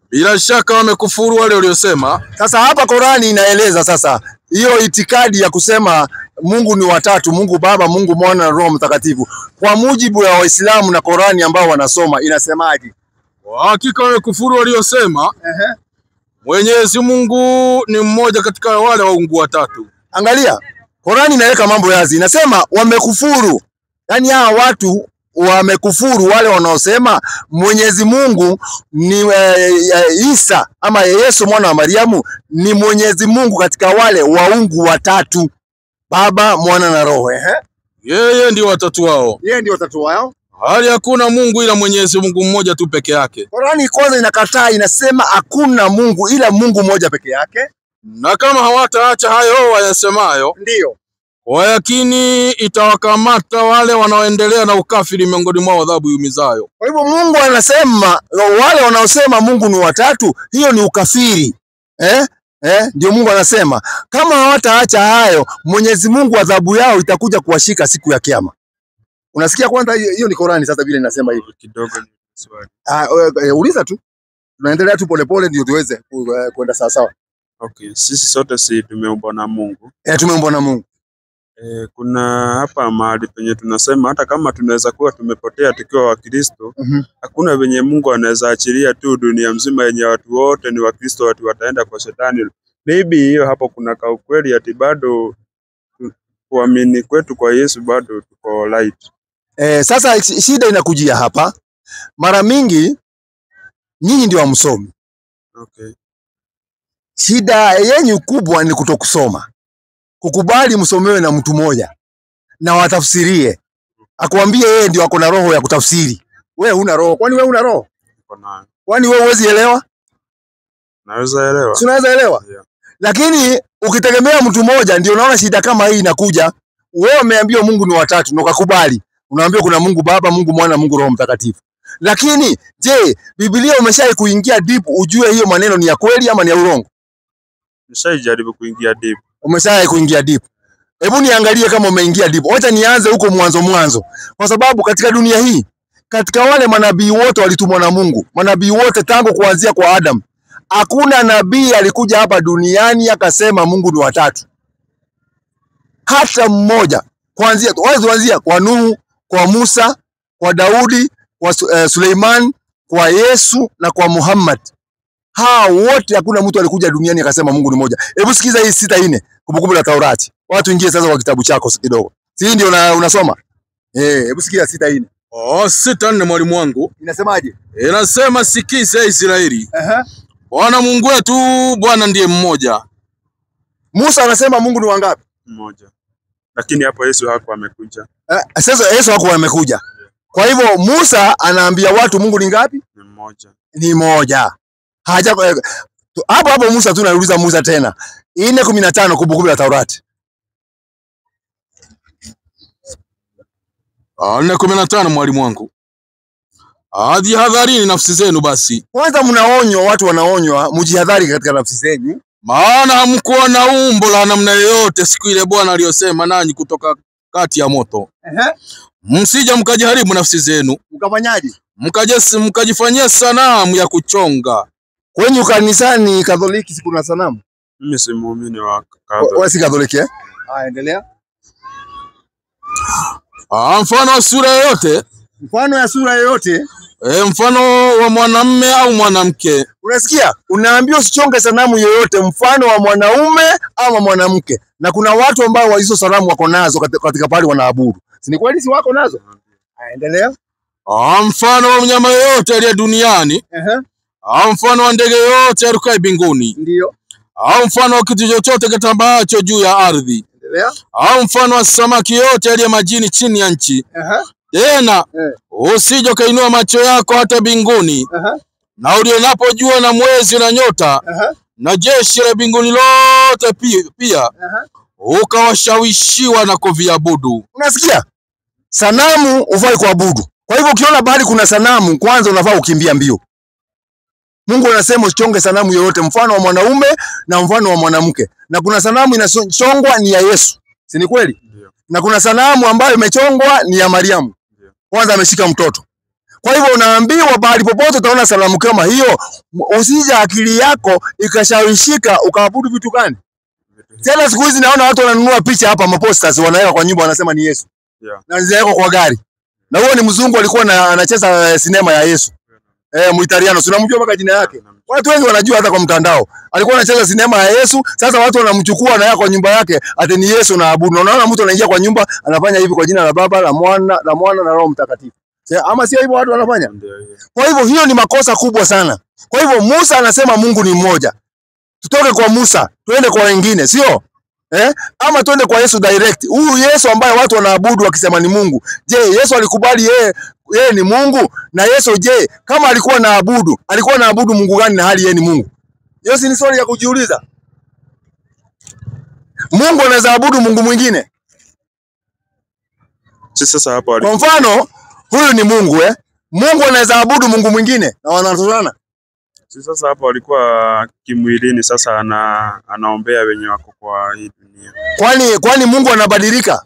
Bila shaka wamekufuru wale waliosema. Sasa hapa Qurani inaeleza sasa hiyo itikadi ya kusema Mungu ni watatu, Mungu Baba, Mungu Mwana na Roho Mtakatifu. Kwa mujibu wa Waislamu na Qurani ambao wanasoma inasemaje? Hakika wamekufuru waliosema Mwenyezi Mungu ni mmoja katika wale waungu watatu. Angalia, Qurani inaweka mambo wazi. Inasema wamekufuru. Yaani hawa watu wamekufuru wale wanaosema Mwenyezi Mungu ni Isa ama Yesu mwana wa Mariamu ni Mwenyezi Mungu katika wale waungu watatu, Baba, Mwana na Roho. Yeye ndio watatu wao. Yeye ndio watatu wao. Hali hakuna Mungu ila Mwenyezi Mungu mmoja tu peke yake. Qurani kwanza inakataa, inasema hakuna Mungu ila Mungu mmoja peke yake. Na kama hawataacha hayo wayasemayo, ndio yakini itawakamata wale wanaoendelea na ukafiri miongoni mwao adhabu yumizayo. Kwa hivyo Mungu anasema wale wanaosema Mungu ni watatu, hiyo ni ukafiri. Ndio Mungu anasema kama hawataacha hayo, Mwenyezi Mungu adhabu yao itakuja kuwashika siku ya kiyama. Unasikia kwanza hiyo ni Qurani sasa vile inasema hivyo. Kidogo ni swali. Uliza tu. Tunaendelea tu polepole ndio tuweze kwenda sawa sawa. Okay, sisi sote si tumeumbwa na Mungu. Tumeumbwa na Mungu. Kuna hapa mahali penye tunasema hata kama tunaweza kuwa tumepotea tukiwa Wakristo, hakuna venye Mungu anaweza achilia tu dunia mzima yenye watu wote ni Wakristo watu wataenda kwa shetani. Maybe hiyo hapo kuna ukweli ati bado kuamini kwetu kwa Yesu bado tuko light. Sasa shida inakujia hapa. Mara mingi nyinyi ndio wamsomi. Okay. Shida yenyu kubwa ni kutokusoma. Kukubali msomewe na mtu mmoja na watafsirie. Akwambie yeye ndio ako na roho ya kutafsiri. Wewe huna roho. Kwani wewe una roho? Kwani wewe huwezi elewa? Naweza elewa. Si unaweza elewa? Yeah. Lakini ukitegemea mtu mmoja ndio unaona shida kama hii inakuja. Wewe umeambiwa Mungu ni watatu na ukakubali. Unaambiwa kuna Mungu Baba, Mungu Mwana, Mungu Roho Mtakatifu. Lakini je, Biblia umeshai kuingia deep ujue hiyo maneno ni ya kweli ama ni ya urongo? Nimeshajaribu kuingia deep. Umeshai kuingia deep. Hebu niangalie kama umeingia deep. Wacha nianze huko mwanzo. Kwa sababu katika dunia hii, katika wale manabii wote walitumwa na Mungu, manabii wote tangu kuanzia kwa Adam, hakuna nabii alikuja hapa duniani akasema Mungu ni watatu. Hata mmoja. Kuanzia kwa Nuhu, kwa Musa, kwa Daudi, kwa Suleiman, kwa Yesu na kwa Muhammad. Wote hakuna mtu alikuja duniani akasema Mungu ni moja. Hebu sikiza hii 6:4 Kumbukumbu la Taurati. Watu ingie sasa kwa kitabu chako kidogo. Si ndio unasoma? Hebu sikia 6:4. 6:4 mwalimu wangu. Inasemaje? Inasema sikiza Israeli. Bwana Mungu wetu Bwana ndiye mmoja. Musa anasema Mungu ni wangapi? Mmoja. Lakini hapo Yesu hakuwa amekuja. Sasa Yesu hakuwa amekuja. Kwa hivyo Musa anaambia watu Mungu ni ngapi? Ni mmoja. Ni moja. Hapo Musa tu nauliza Musa tena. 4:15 Kumbukumbu la Taurati. 4:15 mwalimu wangu. Jihadharini nafsi zenu basi. Kwanza mnaonywa, watu wanaonywa mjihadhari katika nafsi zenu. Maana hamkuwa na umbo la namna yoyote siku ile Bwana aliyosema nanyi kutoka kati ya moto. Msije mkajiharibu nafsi zenu. Mkafanyaje? Mkajifanyia sanamu ya kuchonga. Kwenye kanisani Katoliki siku na sanamu. Mimi si muumini wa Katoliki. Wewe si Katoliki endelea. Mfano wa sura yoyote. Mfano ya sura yoyote. Mfano wa mwanamume au mwanamke. Unasikia? Unaambiwa usichonge sanamu yoyote, mfano wa mwanaume ama mwanamke. Na kuna watu ambao hizo sanamu wako nazo katika pale wanaabudu. Si ni kweli si wako nazo? Endelea. Mfano wa mnyama yoyote aliye duniani. Mfano wa ndege yoyote arukaye mbinguni. Ndio. Mfano wa kitu chochote kitambaacho juu ya ardhi. Endelea. Mfano wa samaki yote aliye majini chini ya nchi. Tena usije ukainua macho yako hata mbinguni. Na ulionapo jua na mwezi na nyota na jeshi la mbinguni lote pia ukawashawishiwa na kuviabudu. Unasikia? Sanamu ufai kuabudu. Kwa hivyo ukiona bahari kuna sanamu, kwanza unafaa ukimbia mbio. Mungu anasema usichonge sanamu yoyote, mfano wa mwanaume na mfano wa mwanamke. Na kuna sanamu inachongwa ni ya Yesu. Si ni kweli? na kuna sanamu ambayo imechongwa ni ya Mariamu. Kwanza ameshika mtoto. Kwa hivyo unaambiwa bahali popote utaona sanamu kama hiyo, usije akili yako ikashawishika ukaabudu vitu gani. Tena siku hizi naona watu wananunua picha hapa, maposters wanaweka kwa nyumba, wanasema ni Yesu. Na zinawekwa kwa gari. Na huo ni mzungu alikuwa anacheza sinema ya Yesu. Muitaliano, tunamjua mpaka jina yake. Watu wengi wanajua hata kwa mtandao. Alikuwa anacheza sinema ya Yesu, sasa watu wanamchukua na yako kwa nyumba yake, ati ni Yesu na abudu. Unaona mtu anaingia kwa nyumba, anafanya hivi kwa jina la Baba, la Mwana na Roho Mtakatifu. Ama sio hivyo watu wanafanya? Kwa hivyo hiyo ni makosa kubwa sana. Kwa hivyo Musa anasema Mungu ni mmoja. Tutoke kwa Musa, tuende kwa wengine, sio? Ama tuende kwa Yesu direct. Huyu Yesu ambaye watu wanaabudu wakisema ni Mungu. Je, Yesu alikubali yeye ni Mungu? Na Yesu je, kama alikuwa naabudu Mungu gani na hali yeye ni Mungu? Hiyo si ni swali ya kujiuliza. Mungu anaweza abudu Mungu mwingine? Sasa hapo kwa mfano, huyu ni Mungu Mungu anaweza abudu Mungu mwingine na wanatozana. Sasa hapo alikuwa kimwilini, sasa anaombea wenye wako kwa hii dunia. Kwani Mungu anabadilika?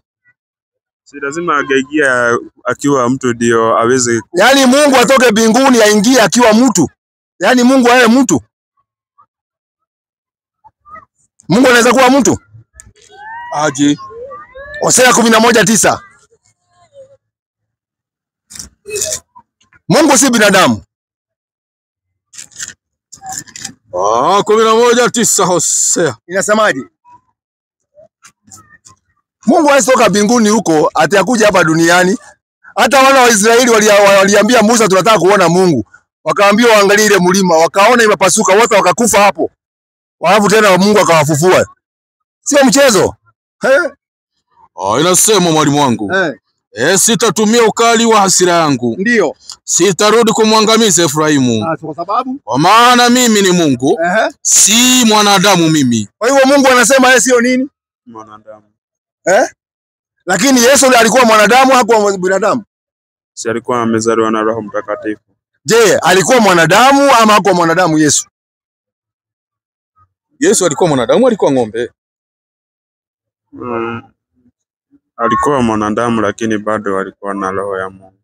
Si lazima agaigia akiwa mtu ndio aweze. Yaani Mungu atoke mbinguni aingie akiwa mtu. Yaani Mungu awe mtu. Mungu anaweza kuwa mtu? Aje. Hosea 11:9. Mungu si binadamu. 11:9 Hosea. Inasemaje? Mungu hatoka mbinguni huko atakuja hapa duniani. Hata wana wa Israeli waliambia Musa tunataka kuona Mungu. Wakaambia waangalie ile mlima, wakaona imepasuka, wote wakakufa hapo. Alafu tena Mungu akawafufua. Sio mchezo. Inasema mwalimu wangu. Sitatumia ukali wa hasira yangu. Ndio. Sitarudi kumwangamiza Efraimu. Kwa sababu? Kwa maana mimi ni Mungu. Si mwanadamu mimi. Kwa hivyo Mungu anasema yeye sio nini? Mwanadamu. Lakini Yesu alikuwa mwanadamu, hakuwa binadamu. Si alikuwa amezaliwa na Roho Mtakatifu. Je, alikuwa mwanadamu ama hakuwa mwanadamu Yesu? Yesu alikuwa mwanadamu, alikuwa ng'ombe. Alikuwa mwanadamu lakini bado alikuwa na roho ya Mungu.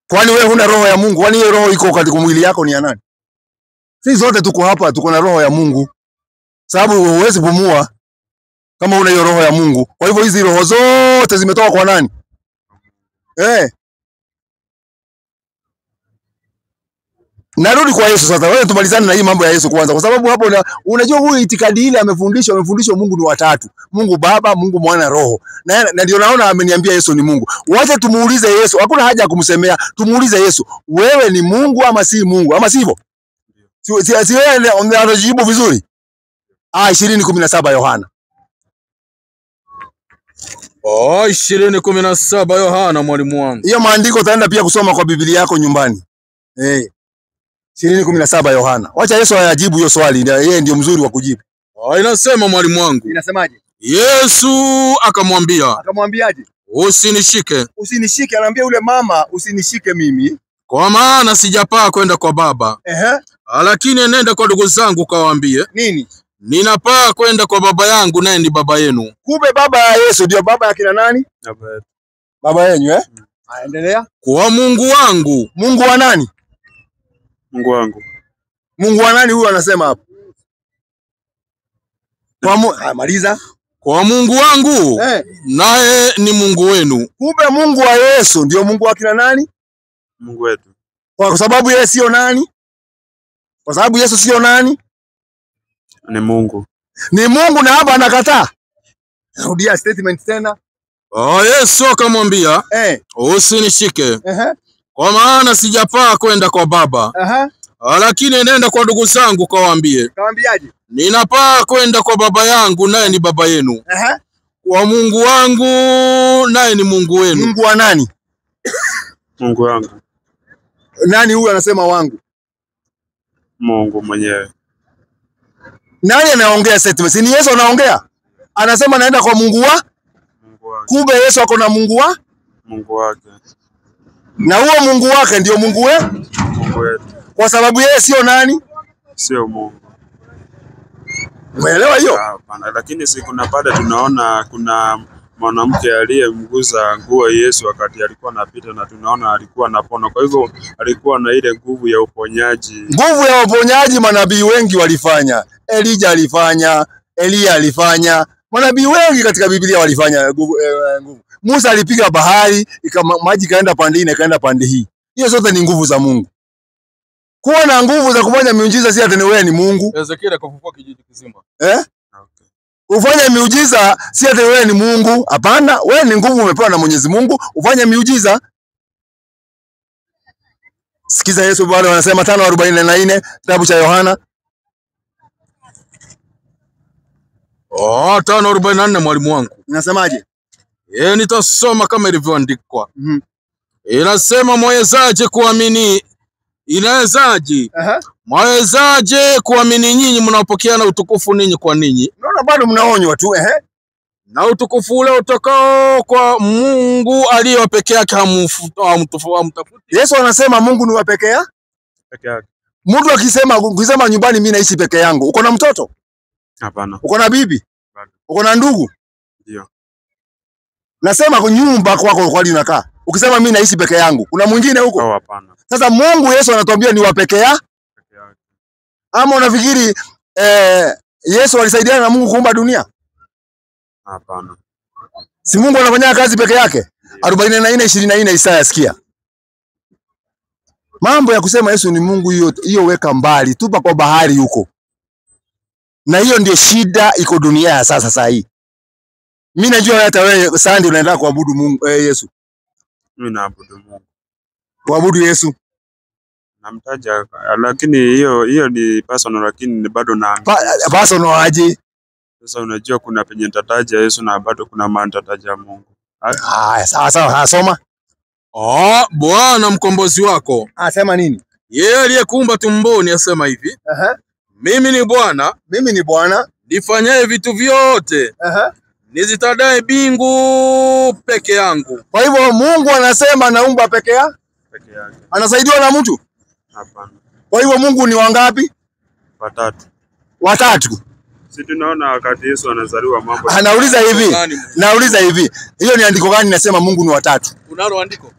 Kwani wewe huna roho ya Mungu? Kwani hiyo roho iko katika mwili yako ni ya nani? Sisi zote tuko hapa tuko na roho ya Mungu. Sababu huwezi pumua kama una hiyo roho ya Mungu. Kwa hivyo hizi roho zote zimetoka kwa nani? Narudi kwa Yesu sasa. Wewe tumalizane na hii mambo ya Yesu kwanza, kwa sababu hapo unajua huyu itikadi ile amefundishwa Mungu ni watatu. Mungu Baba, Mungu Mwana, Roho. Na ndio naona ameniambia Yesu ni Mungu. Wacha tumuulize Yesu. Hakuna haja ya kumsemea. Tumuulize Yesu. Wewe ni Mungu ama si Mungu? Ama sivyo? Si wewe unajibu vizuri? 20:17 Yohana. 20:17 Yohana mwalimu wangu. Hiyo maandiko utaenda pia kusoma kwa Biblia yako nyumbani. 20:17 Yohana. Wacha Yesu ayajibu hiyo swali, yeye ndio mzuri wa kujibu. Inasema mwalimu wangu. Inasemaje? Yesu akamwambia. Akamwambiaje? Usinishike. Usinishike, anaambia yule mama usinishike mimi. Kwa maana sijapaa kwenda kwa Baba. Lakini nenda kwa ndugu zangu kawaambie. Nini? Ninapaa kwenda kwa Baba yangu naye ni Baba yenu. Kumbe baba ya Yesu ndio baba ya kina nani? Baba yenu Endelea. Kwa Mungu wangu. Mungu wa nani? Mungu wangu. Mungu wa nani huyu anasema hapo? Maliza. Kwa Mungu wangu naye ni Mungu wenu. Kumbe Mungu wa Yesu ndio Mungu wa kina nani? Mungu wetu. Kwa sababu yeye sio nani? Kwa sababu Yesu sio nani? Ni Mungu. Ni Mungu na hapa anakataa. Rudia statement tena. Yesu akamwambia, usinishike. Kwa maana sijapaa kwenda kwa Baba. Lakini nenda kwa ndugu zangu kawaambie. Kawaambiaje? Ninapaa kwenda kwa Baba yangu naye ni Baba yenu. Kwa Mungu wangu naye ni Mungu wenu. Mungu wa nani? Mungu wangu. Nani huyu anasema wangu? Mungu mwenyewe. Nani anaongea statement? Ni Yesu anaongea. Anasema naenda kwa Mungu wa Mungu wake. Kumbe Yesu ako na Mungu wa Mungu wake. Na huo Mungu wake ndio Mungu Mungu wetu. Kwa sababu yeye sio nani? Sio Mungu. Umeelewa hiyo? Hapana, lakini si kuna baada tunaona kuna mwanamke aliyemguza nguo Yesu wakati alikuwa anapita, na tunaona alikuwa anapona. Kwa hivyo alikuwa na ile nguvu ya uponyaji. Nguvu ya uponyaji manabii wengi walifanya. Elijah alifanya, Elia alifanya. Manabii wengi katika Biblia walifanya nguvu. Musa alipiga bahari, maji kaenda pande hii na kaenda pande hii. Hiyo zote ni nguvu za Mungu. Kuwa na nguvu za kufanya miujiza si ati wewe ni Mungu. Ezekiel akafufua kijiji kizima. Okay. Ufanye miujiza si ati wewe ni Mungu. Hapana, wewe ni nguvu umepewa na Mwenyezi Mungu, ufanye miujiza. Sikiza Yesu bado anasema 5:44 kitabu cha Yohana. 5:44 mwalimu wangu. Inasemaje? Nitasoma kama ilivyoandikwa. Inasema mwawezaje kuamini? Inawezaje? Mwawezaje kuamini nyinyi mnaopokea na utukufu ninyi kwa ninyi? Unaona bado mnaonywa tu Na utukufu ule utokao kwa Mungu aliye peke yake hamtafuti. Yesu anasema Mungu ni wa peke yake. Mtu ukisema nyumbani mimi naishi peke yangu, uko na mtoto? Hapana. Uko na bibi? Bado. Uko na ndugu? Ndio. Nasema kwa nyumba kwako kwa nini unakaa? Ukisema mimi naishi peke yangu, kuna mwingine huko? Hapana. Sasa Mungu Yesu anatuambia ni wa peke yake. Ama unafikiri Yesu alisaidiana na Mungu kuumba dunia? Hapana. Si Mungu anafanya kazi peke yake? 44:24 Isaya, sikia. Mambo ya kusema Yesu ni Mungu hiyo weka mbali, tupa kwa bahari huko. Na hiyo ndio shida iko dunia ya sasa hii. Mimi najua hata wewe Sunday unaenda kuabudu Mungu Yesu. Mimi naabudu Mungu. Kuabudu Yesu. Namtaja, lakini hiyo ni personal, lakini ni bado na personal aje. Sasa unajua kuna penye nitataja Yesu na bado kuna maana nitataja Mungu. Sawa, soma. Bwana mkombozi wako. Asema nini? Yeye aliyekuumba tumboni asema hivi. Mimi ni Bwana nifanyaye vitu vyote. Nizitadae bingu peke yangu. Kwa hivyo Mungu anasema naumba peke yake. Anasaidiwa na mtu? Hapana. Kwa hivyo Mungu ni wangapi? Watatu. Si tunaona wakati Yesu anazaliwa mambo. Nauliza hivi. Hiyo ni andiko gani nasema Mungu ni watatu? Unalo andiko?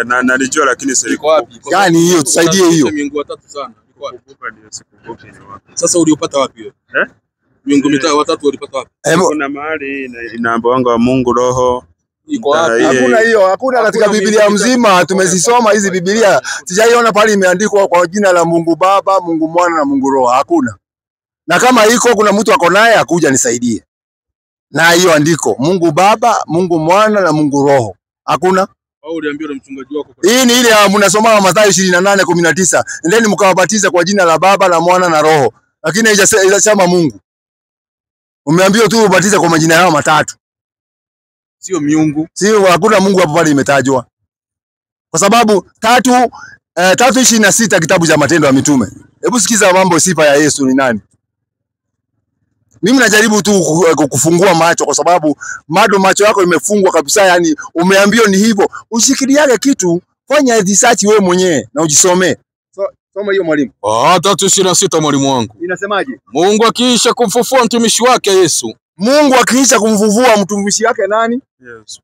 Na nalijua lakini siliko wapi. Gani hiyo? Tusaidie hiyo. Miungu watatu sana. Sasa uliopata wapi hiyo? Miungu mitatu watatu ulipata wapi? Kuna mahali inaambiwa Mungu Roho. Iko wapi? Hakuna katika Biblia mzima. Tumezisoma hizi Biblia. Sijaiona pale imeandikwa kwa jina la Mungu Baba, Mungu Mwana na Mungu Roho. Hakuna. Na kama iko kuna mtu ako naye akuja nisaidie. Na hiyo andiko Mungu Baba, Mungu Mwana na Mungu Roho. Hakuna? Au uliambiwa na mchungaji wako? Hii ni ile mnasoma Mathayo 28:19. Ndeni mkawabatiza kwa jina la Baba na Mwana na Roho. Lakini haijasema Mungu. Umeambiwa tu ubatize kwa majina yao matatu. Sio miungu. Sio, hakuna Mungu hapo pale imetajwa. Kwa sababu 3:26 kitabu cha Matendo ya Mitume. Hebu sikiza mambo sifa ya Yesu ni nani? Mimi najaribu tu kufungua macho kwa sababu macho yako imefungwa kabisa, yani umeambiwa ni hivyo. Ushikiliage kitu, fanya research wewe mwenyewe na ujisomee. Soma hiyo mwalimu. 3:26 mwalimu wangu. Inasemaje? Mungu akiisha kumfufua mtumishi wake Yesu. Mungu akiisha kumfufua mtumishi wake nani? Yesu.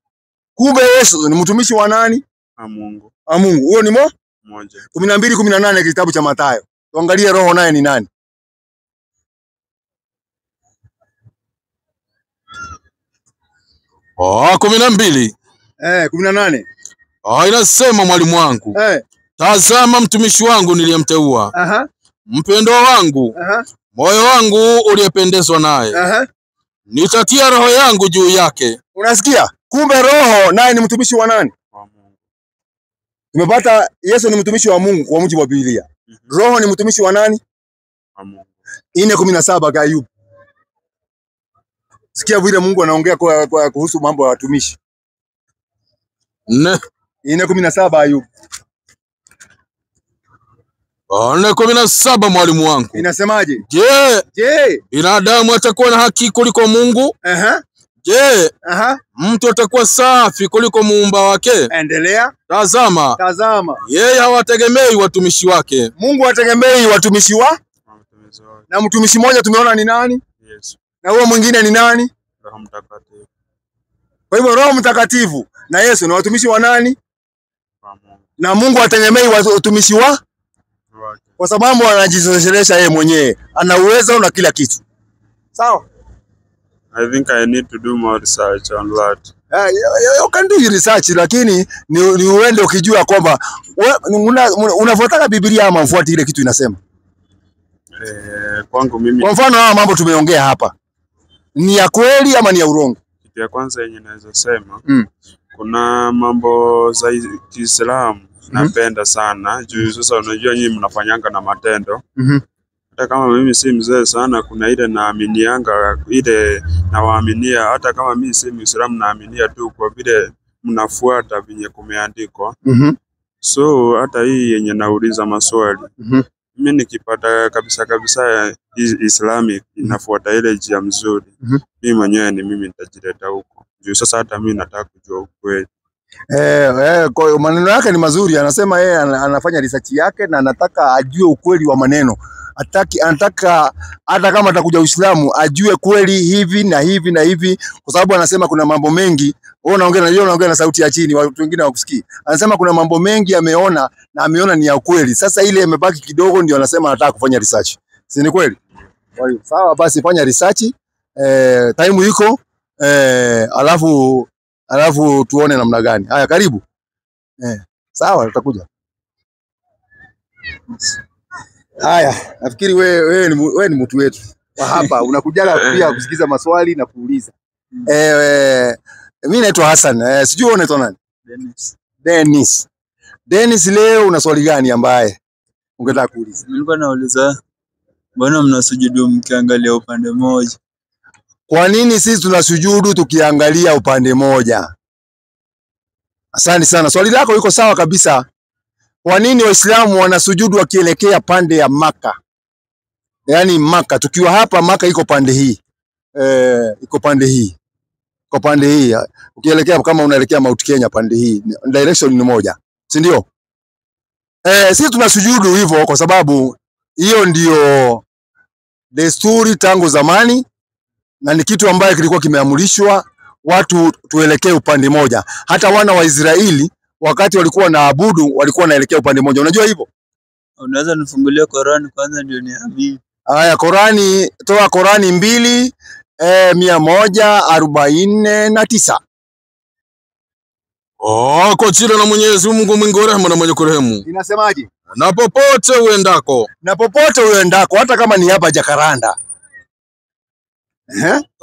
Kumbe Yesu ni mtumishi wa nani? Mungu. Mungu. Huyo ni mmoja. 12:18 kitabu cha Mathayo. Tuangalie Roho naye ni nani? Oh, 12. 18. Inasema mwalimu wangu. Tazama mtumishi wangu niliyemteua. Mpendwa wangu. Moyo wangu uliyependezwa naye. Nitatia roho yangu juu yake. Unasikia? Kumbe Roho naye ni mtumishi wa nani? Wa Mungu. Tumepata Yesu ni mtumishi wa Mungu kwa mujibu wa Biblia. Roho ni mtumishi wa nani? Wa Mungu. 4:17 kwa Ayubu. Sikia vile Mungu anaongea kwa kuhusu mambo ya watumishi. 4:17 Ayubu. 4:17 mwalimu wangu. Inasemaje? Je, binadamu atakuwa na haki kuliko Mungu? Je, mtu atakuwa safi kuliko muumba wake? Endelea. Tazama. Yeye hawategemei watumishi wake. Mungu hategemei watumishi wa? Na mtumishi mmoja tumeona ni nani? Yesu. Na huyo mwingine ni nani? Roho Mtakatifu. Kwa hivyo Roho Mtakatifu na Yesu ni watumishi wa nani? Na Mungu ategemei watumishi wa? Kwa sababu anajizoshelesha yeye mwenyewe. Ana uwezo na kila kitu. Sawa? I think I need to do more research on that. You can do research, lakini ni uende ukijua kwamba unafuata Biblia ama ufuati ile kitu inasema. Kwangu mimi, kwa mfano haya mambo tumeongea hapa ni ya kweli ama ni ya urongo? Kitu ya kwanza yenye naweza sema, kuna mambo za Kiislamu napenda sana. Juu sasa unajua nyinyi mnafanyanga na matendo. Hata kama mimi si mzee sana, kuna ile naaminianga, ile nawaaminia. Hata kama mimi si Muislamu, naaminia tu kwa vile mnafuata vinye kumeandikwa. So hata hii yenye nauliza maswali, mimi nikipata kabisa Islamic inafuata ile njia mzuri, mimi mwenyewe mimi nitajileta huko. Juu sasa hata mimi nataka kujua ukweli. Kwa maneno yake ni mazuri, anasema yeye anafanya research yake na anataka ajue ukweli wa maneno. Anataka hata kama atakuja Uislamu ajue kweli hivi na hivi na hivi, kwa sababu anasema kuna mambo mengi. Wewe unaongea na sauti ya chini, watu wengine hawakusikii. Anasema kuna mambo mengi ameona na ameona ni ya kweli. Sasa ile imebaki kidogo ndio anasema anataka kufanya research. Si ni kweli? Kwa hiyo sawa, basi fanya research. Time iko alafu tuone namna gani. Haya, karibu. Sawa, tutakuja. Haya, nafikiri wewe ni mtu wetu wa hapa. Unakujaga pia kusikiza maswali na kuuliza. Mimi naitwa Hassan. Sijui wewe unaitwa nani? Dennis, leo una swali gani ambaye ungetaka kuuliza? Nilikuwa nauliza, mbona mnasujudu mkiangalia upande mmoja? Kwa nini sisi tunasujudu tukiangalia upande mmoja? Asante sana. Swali lako liko sawa kabisa. Kwa nini Waislamu wanasujudu wakielekea pande ya Maka? Yaani Maka, tukiwa hapa Maka iko pande hii. Iko pande hii. Kwa pande hii. Ukielekea kama unaelekea Mount Kenya pande hii. Direction ni moja. Si ndio? Sisi tunasujudu hivyo kwa sababu hiyo ndio desturi tangu zamani na ni kitu ambaye kilikuwa kimeamrishwa watu tuelekee upande moja. Hata wana wa Israeli wakati walikuwa wanaabudu walikuwa wanaelekea upande moja. Unajua hivyo? Unaweza nifungulia Qur'an kwanza ndio niamini. Haya, Qur'ani, toa Qur'ani 2:149. Kwa jina la Mwenyezi Mungu mwingi wa rehema na mwenye kurehemu. Inasemaje? Na popote uendako. Na popote uendako, hata kama ni hapa Jakaranda.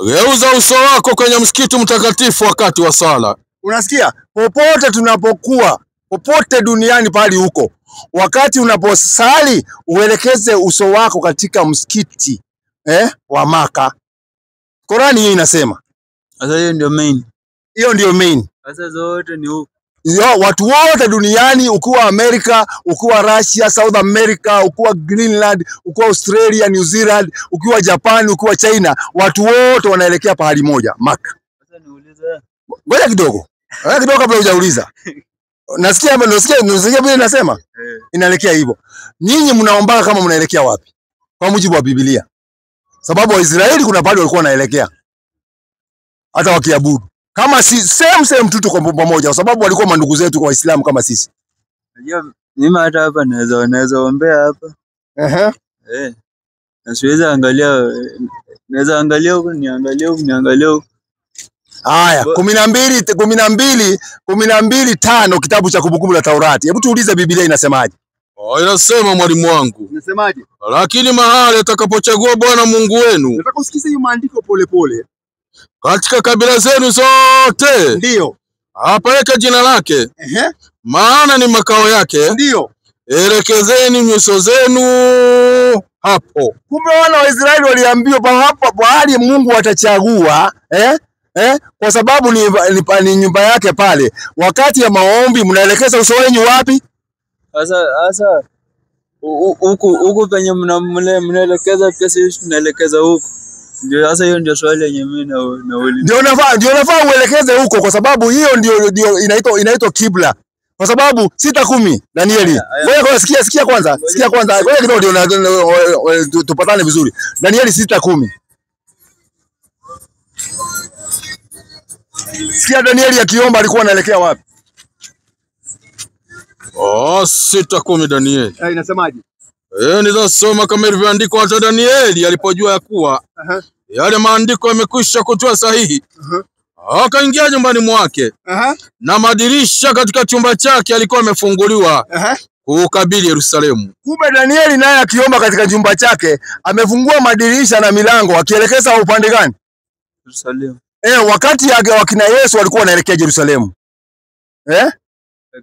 Geuza uso wako kwenye msikiti mtakatifu wakati wa sala. Unasikia? Popote tunapokuwa, popote duniani pali huko, wakati unaposali uelekeze uso wako katika msikiti wa Maka. Qur'ani hii inasema. Sasa hiyo ndio main. Hiyo ndio main. Sasa zote ni huko. Watu wote duniani, ukiwa Amerika, ukiwa Russia, South America, ukiwa Greenland, ukiwa Australia, New Zealand, ukiwa Japan, ukiwa China, watu wote wanaelekea pahali moja, Maka. Sasa niulize. Ngoja kidogo. Ngoja kidogo kabla hujauliza. Nasikia vile nasema? Inaelekea hivyo. Nyinyi mnaomba kama mnaelekea wapi? Kwa mujibu wa Biblia. Sababu Waisraeli kuna pale walikuwa wanaelekea. Hata wakiabudu. Kama si same tu kwa pamoja, kwa sababu walikuwa mandugu zetu kwa Waislamu kama sisi. Unajua mimi hata hapa naweza ombea hapa. Na siwezi angalia, naweza angalia huko, niangalie huko. Haya, 12:5 kitabu cha Kumbukumbu la Taurati. Hebu tuulize Biblia inasemaje? Inasema mwalimu wangu. Inasemaje? Lakini mahali atakapochagua Bwana Mungu wenu. Nataka usikize hiyo maandiko pole. Katika kabila zenu zote. Ndio. Apeleke jina lake. Maana ni makao yake. Ndio. Elekezeni nyuso zenu hapo. Kumbe wana wa Israeli waliambiwa hapa bahari Mungu atachagua, kwa sababu ni nyumba yake pale. Wakati ya maombi mnaelekeza uso wenu wapi? Sasa huku penye mnaelekeza pia sisi tunaelekeza huko. Ndio sasa hiyo ndio swali yenye mimi nauliza. Ndio nafaa uelekeze huko kwa sababu hiyo ndio inaitwa kibla. Kwa sababu 6:10 Danieli. Wewe sikia kwanza. Wewe kidogo ndio tupatane vizuri. Danieli 6:10. Sikia Danieli akiomba alikuwa anaelekea wapi? 6:10 Danieli. Inasemaje? Nitasoma kama ilivyoandikwa. Hata Danieli alipojua ya kuwa yale maandiko yamekwisha kutoa sahihi, akaingia nyumbani mwake, na madirisha katika chumba chake alikuwa amefunguliwa kukabili Yerusalemu. Kumbe Danieli naye akiomba katika chumba chake amefungua madirisha na milango akielekeza upande gani? Yerusalemu. Wakati wakina Yesu walikuwa wanaelekea Yerusalemu.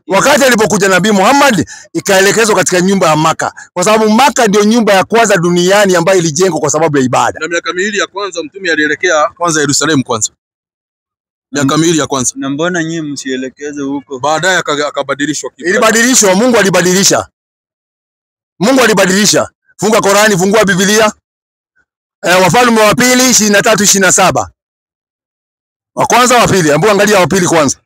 Wakati alipokuja Nabii Muhammad ikaelekezwa katika nyumba ya Maka, kwa sababu Maka ndio nyumba ya kwanza duniani ambayo ilijengwa kwa sababu ya ibada. Na miaka miwili ya kwanza mtume alielekea kwanza Yerusalemu kwanza. Miaka miwili ya kwanza. Na mbona nyinyi msielekeze huko? Baadaye akabadilishwa kitu. Ilibadilishwa, Mungu alibadilisha. Mungu alibadilisha. Funga Qurani, fungua Biblia. Wafalme wa pili 23:27. Wa kwanza wa pili, hebu angalia wa pili kwanza.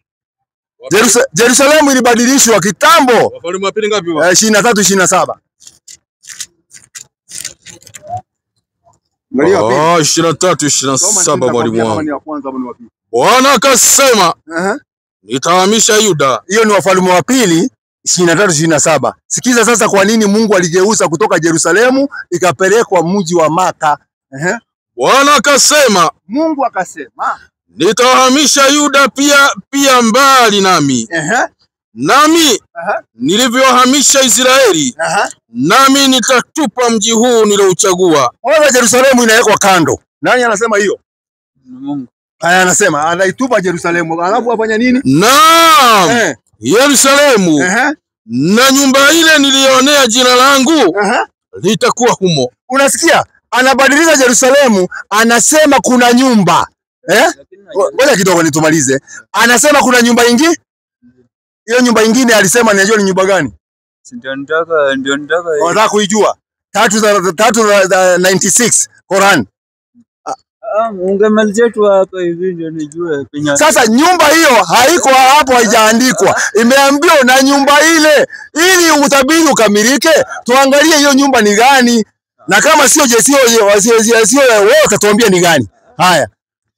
Yerusalemu ilibadilishwa kitambo. Wafalme wa pili ngapi? 23:27. Angalia wa pili. 23:27 mwalimu wangu. Bwana akasema, nitahamisha Yuda. Hiyo ni Wafalme wa pili 23:27. Sikiza sasa kwa nini Mungu aligeuza kutoka Yerusalemu ikapelekwa mji wa Maka. Bwana akasema, Mungu akasema, nitahamisha Yuda pia mbali nami. Nami nilivyohamisha Israeli, nami nitatupa mji huu nilouchagua. Kwanza Yerusalemu inawekwa kando. Nani anasema hiyo? Mungu. Anasema anaitupa Yerusalemu. Alafu afanya nini? Naam. Yerusalemu. Na nyumba ile nilionea jina langu litakuwa humo. Unasikia? Anabadilisha Yerusalemu, anasema kuna nyumba. Ngoja kidogo nitumalize. Anasema kuna nyumba nyingine. Hiyo nyumba nyingine alisema ninajua ni nyumba gani? Ndio nataka. Unataka kuijua? 3:96 Quran. Ungemalizia tu hapa hivi ndio nijue penya. Sasa nyumba hiyo haiko hapo, haijaandikwa. Imeambiwa na nyumba ile, ili utabiri ukamilike. Tuangalie hiyo nyumba ni gani, na kama sio wewe utatuambia ni gani. Haya.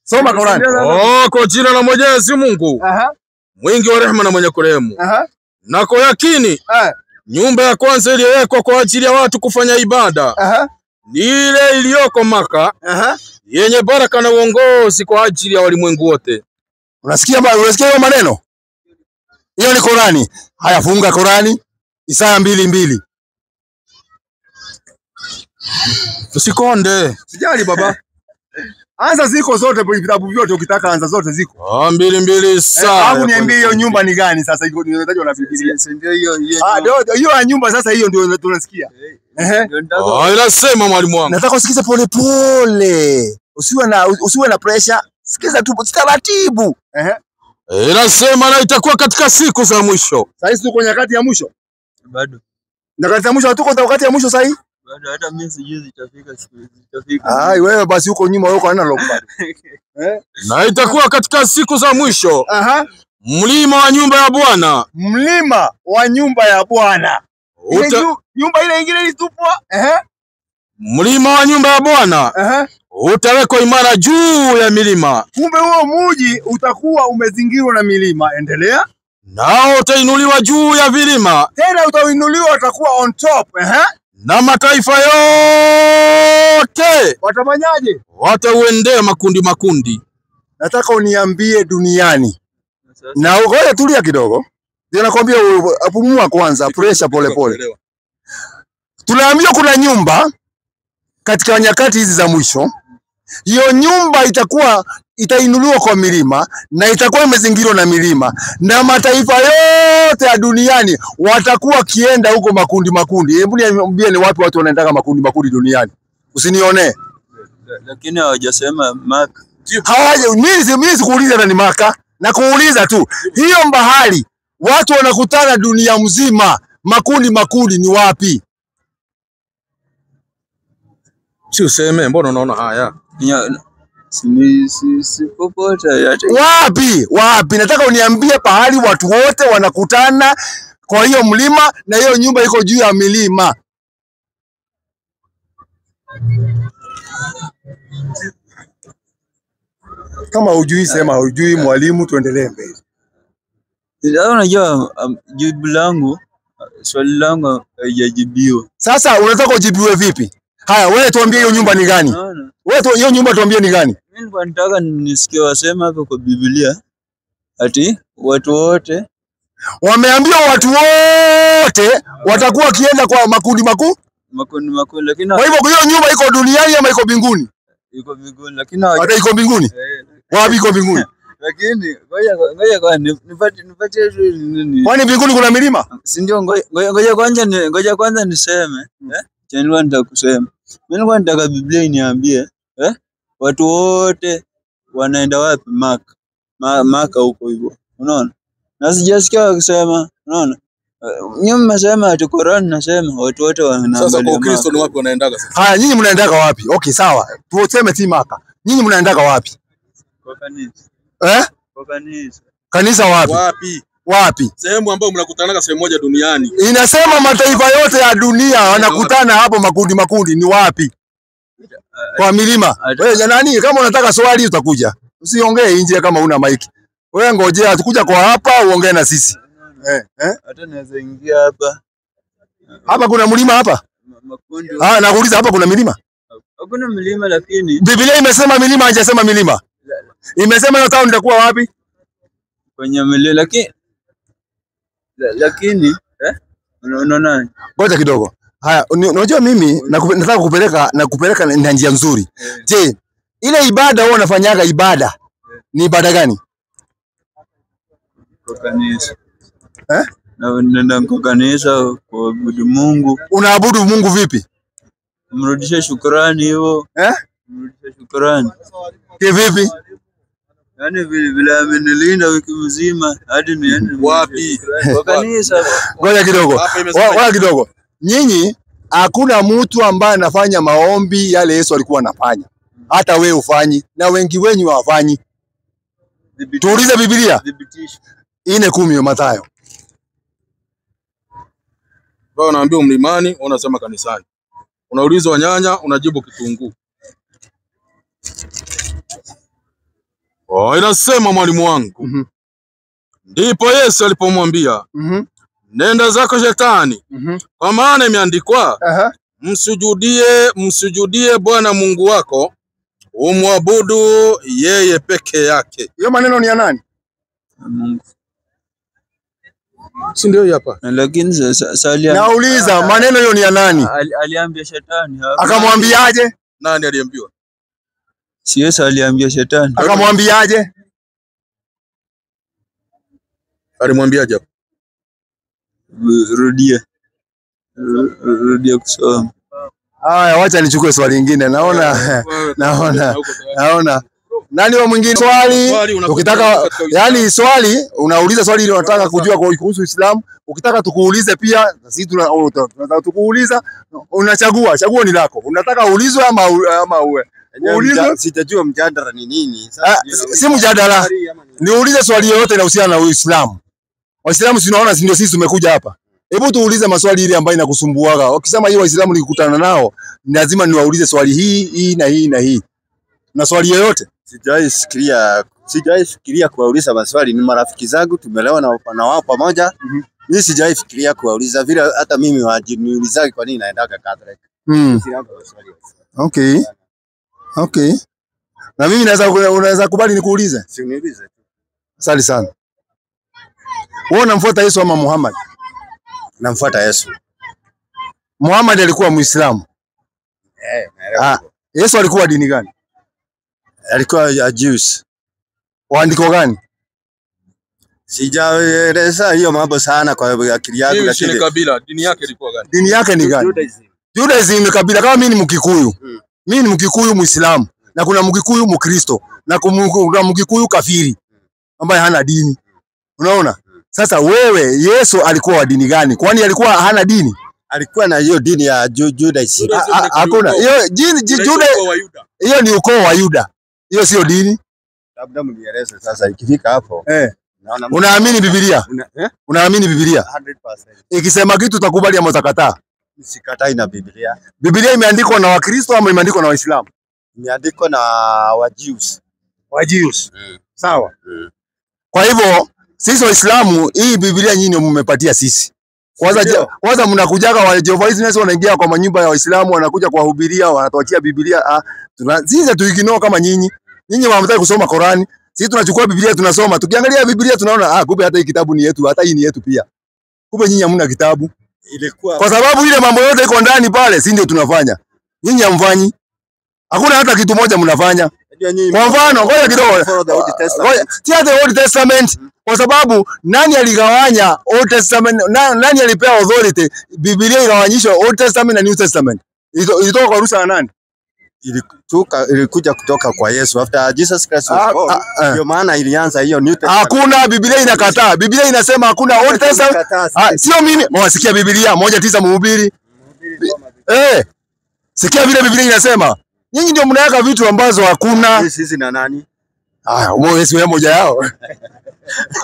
Soma Quran. Kwa jina la Mwenyezi Mungu. Mwingi wa rehema na mwenye kurehemu. Na kwa yakini nyumba ya kwanza iliyowekwa kwa ajili ya watu kufanya ibada ni ile iliyoko Maka, yenye baraka na uongozi kwa ajili ya walimwengu wote. Unasikia hiyo maneno? Hiyo ni Qurani. Haya, funga Qurani Isaya 2:2. Tusikonde. Sijali baba. Anza ziko zote vitabu vyote ukitaka anza zote ziko. 2:2 sawa. Hebu niambie hiyo nyumba ni gani sasa iko inatajwa na Biblia? Ndio hiyo. Hiyo nyumba sasa hiyo ndio tunasikia. Inasema mwalimu wangu. Nataka usikize pole pole. Usiwe na pressure. Sikiza tu taratibu. Inasema na itakuwa katika siku za mwisho. Sasa tuko nyakati ya mwisho. Bado. Nyakati ya mwisho tuko wakati ya mwisho sasa. Bado hata mimi sijui zitafika siku zitafika. Wewe basi huko nyuma huko analog bado. Na itakuwa katika siku za mwisho. Mlima wa nyumba ya Bwana. Mlima wa nyumba ya Bwana. Nyumba ile nyingine ilitupwa. Mlima wa nyumba ya Bwana. Utawekwa imara juu ya milima. Kumbe huo mji utakuwa umezingirwa na milima. Endelea. Nao utainuliwa juu ya vilima. Tena utainuliwa, utakuwa on top. Na mataifa yote watafanyaje? Watauendea makundi. Nataka uniambie duniani. Na ngoja tulia kidogo. Ndio nakwambia apumua kwanza, pressure pole pole. Tunaambiwa kuna nyumba katika nyakati hizi za mwisho. Hiyo nyumba itainuliwa kwa milima na itakuwa imezingirwa na milima, na mataifa yote ya duniani watakuwa kienda huko makundi. Hebu niambie ni wapi watu wanaendaka makundi duniani? Usinione. Lakini hawajasema Maka. Mimi sikuuliza ni Maka, na kuuliza tu hiyo bahari watu wanakutana dunia mzima, makundi ni wapi? Si useme, mbona unaona haya? Si popote yote. Wapi? Nataka uniambie pahali watu wote wanakutana kwa hiyo mlima na hiyo nyumba iko juu ya milima. Kama hujui sema hujui, mwalimu, tuendelee mbele. Sasa unajua jibu langu, swali langu haijajibiwa. Sasa unataka ujibiwe vipi? Haya, wewe tuambie hiyo nyumba ni gani? Wewe hiyo nyumba tuambie ni gani? Mimi nilikuwa nataka nisikie wasema hapo kwa Biblia ati watu wote wameambiwa watu wote watakuwa wakienda kwa makundi makuu. Makundi, lakini kwa hivyo hiyo nyumba iko duniani ama iko mbinguni? Iko mbinguni, lakini hata iko mbinguni. Wapi iko mbinguni? Lakini ngoja kwa nipatie nini? Kwani mbinguni kuna milima? Si ndio? Ngoja kwanza niseme, chenye nitakusema. Mimi nilikuwa nataka Biblia iniambie, watu wote wanaenda wapi? Maka huko hivyo. Unaona? Na sijasikia wakisema, unaona? Nyinyi mmesema ati Qur'an nasema watu wote wanaenda. Sasa kwa Kristo ni wapi wanaendaga sasa? Haya, nyinyi mnaendaga wapi? Okay, sawa. Tuoseme ti Maka. Nyinyi mnaendaga wapi? Kwa kanisa. Kwa kanisa. Kanisa wapi? Wapi? Sehemu ambayo mnakutanaga sehemu moja duniani. Inasema mataifa yote ya dunia wanakutana hapo makundi ni wapi? Kwa milima. Wewe nani, kama unataka swali utakuja. Usiongee nje kama una mic. Wewe ngojea tukuja kwa hapa uongee na sisi. Hata naweza ingia hapa. Hapa kuna mlima hapa? Makundi. Nakuuliza hapa kuna milima? Hakuna milima, lakini Biblia imesema milima, haijasema milima. Imesema hiyo town itakuwa wapi? Kwenye milima, lakini unaona. Ngoja kidogo. Haya, unajua mimi nataka kupeleka na njia nzuri. Je, ile ibada wewe unafanyaga ibada ni ibada gani? Kwa kanisa. Naenda kwa kanisa kuabudu Mungu. Unaabudu Mungu vipi? Mrudishe shukrani hivyo. Mrudishe shukrani. Kivipi? Yaani vile amenilinda wiki mzima hadi niende wapi? Kwa kanisa. Ngoja kidogo. Nyinyi hakuna mtu ambaye anafanya maombi yale Yesu alikuwa anafanya. Hata wewe ufanyi na wengi wenyu hawafanyi. Tuulize Biblia. 4:10 Mathayo. Wao wanaambia mlimani, unasema kanisani. Unauliza wanyanya, unajibu kitunguu. Inasema mwalimu wangu. Ndipo Yesu alipomwambia, nenda zako shetani. Kwa maana imeandikwa, msujudie Bwana Mungu wako, umwabudu yeye peke yake. Hiyo maneno ni ya nani? Mungu. Si ndio hapa? Lakini sasa nauliza maneno hiyo ni ya nani? Aliambia shetani. Akamwambiaje? Nani aliambiwa? Si Yesu aliambia shetani. Akamwambiaje? Alimwambiaje? Rudia kusoma. Haya, wacha nichukue swali lingine. Naona. Nani wa mwingine swali? Ukitaka yani swali unauliza swali ile unataka kujua kuhusu Uislamu, ukitaka tukuulize pia sisi tunataka tukuuliza, unachagua, chaguo ni lako. Unataka uulizwe ama uwe. Uulizwe. Sitajua mjadala ni nini. Si mjadala. Niulize swali yoyote inahusiana na Uislamu. Waislamu si unaona ndio sisi tumekuja hapa. Hebu tuulize maswali ile ambayo inakusumbuaga. Wakisema hiyo Waislamu nikikutana nao, lazima niwaulize swali hii na hii na hii. Na swali yoyote? Sijawahi fikiria kuwauliza maswali, ni marafiki zangu tumelewa na wao pamoja. Mimi sijawahi fikiria kuwauliza vile hata mimi wajiniulizaje kwa nini naendaga Catholic. Okay. Na mimi unaweza kubali nikuulize? Si uniulize. Asante sana. Wewe unamfuata Yesu ama Muhammad? Namfuata Yesu. Muhammad alikuwa Muislamu. Yesu alikuwa dini gani? Alikuwa ya Jews. Waandiko gani? Sijaeleza hiyo mambo sana kwa akili yangu, lakini ni kabila, dini yake ilikuwa gani? Dini yake ni gani? Judaism ni kabila. Kama mimi ni Mkikuyu. Mimi ni Mkikuyu Muislamu na kuna Mkikuyu Mkristo na kuna Mkikuyu kafiri ambaye hana dini. Unaona? Sasa wewe Yesu alikuwa wa dini gani? Kwani alikuwa hana dini? Alikuwa na hiyo dini ya Judaism. Hakuna. Hiyo hiyo ni ukoo wa Yuda. Hiyo sio dini. Labda mnieleze sasa ikifika hapo. Unaamini Biblia? Unaamini Biblia? 100%. Ikisema kitu utakubali ama utakataa? Sikatai na Biblia. Biblia imeandikwa na Wakristo ama imeandikwa na Waislamu? Imeandikwa na wa Jews. wa Jews. Sawa. Kwa hivyo sisi Waislamu hii Biblia nyinyi mmepatia sisi. Kwanza mnakujaga wa Jehovah's Witnesses wanaingia kwa manyumba ya Waislamu wanakuja kuwahubiria wanatuachia Biblia. Sisi tuignore kama nyinyi. Nyinyi hamtaki kusoma Qur'ani. Sisi tunachukua Biblia tunasoma. Tukiangalia Biblia tunaona kumbe hata hii kitabu ni yetu, hata hii ni yetu pia. Kumbe nyinyi hamna kitabu. Kwa sababu ile mambo yote iko ndani pale, si ndio tunafanya. Nyinyi hamfanyi. Hakuna hata kitu moja mnafanya. Kwa mfano, ngoja kidogo. Tia the Old Testament. Kwa sababu nani aligawanya Old Testament? Nani alipewa authority? Biblia igawanyishwe Old Testament na New Testament. Ilitoka kwa ruhusa ya nani? Ilikuja kutoka kwa Yesu after Jesus Christ was born. Ndio maana ilianza hiyo New Testament. Hakuna, Biblia inakataa. Biblia inasema hakuna Old Testament. Sio mimi. Mwasikia Biblia 1:9 Mhubiri. Sikia vile Biblia inasema. Nyinyi ndio mnaweka vitu ambazo hakuna. Sisi na nani? Yesu yeye moja yao.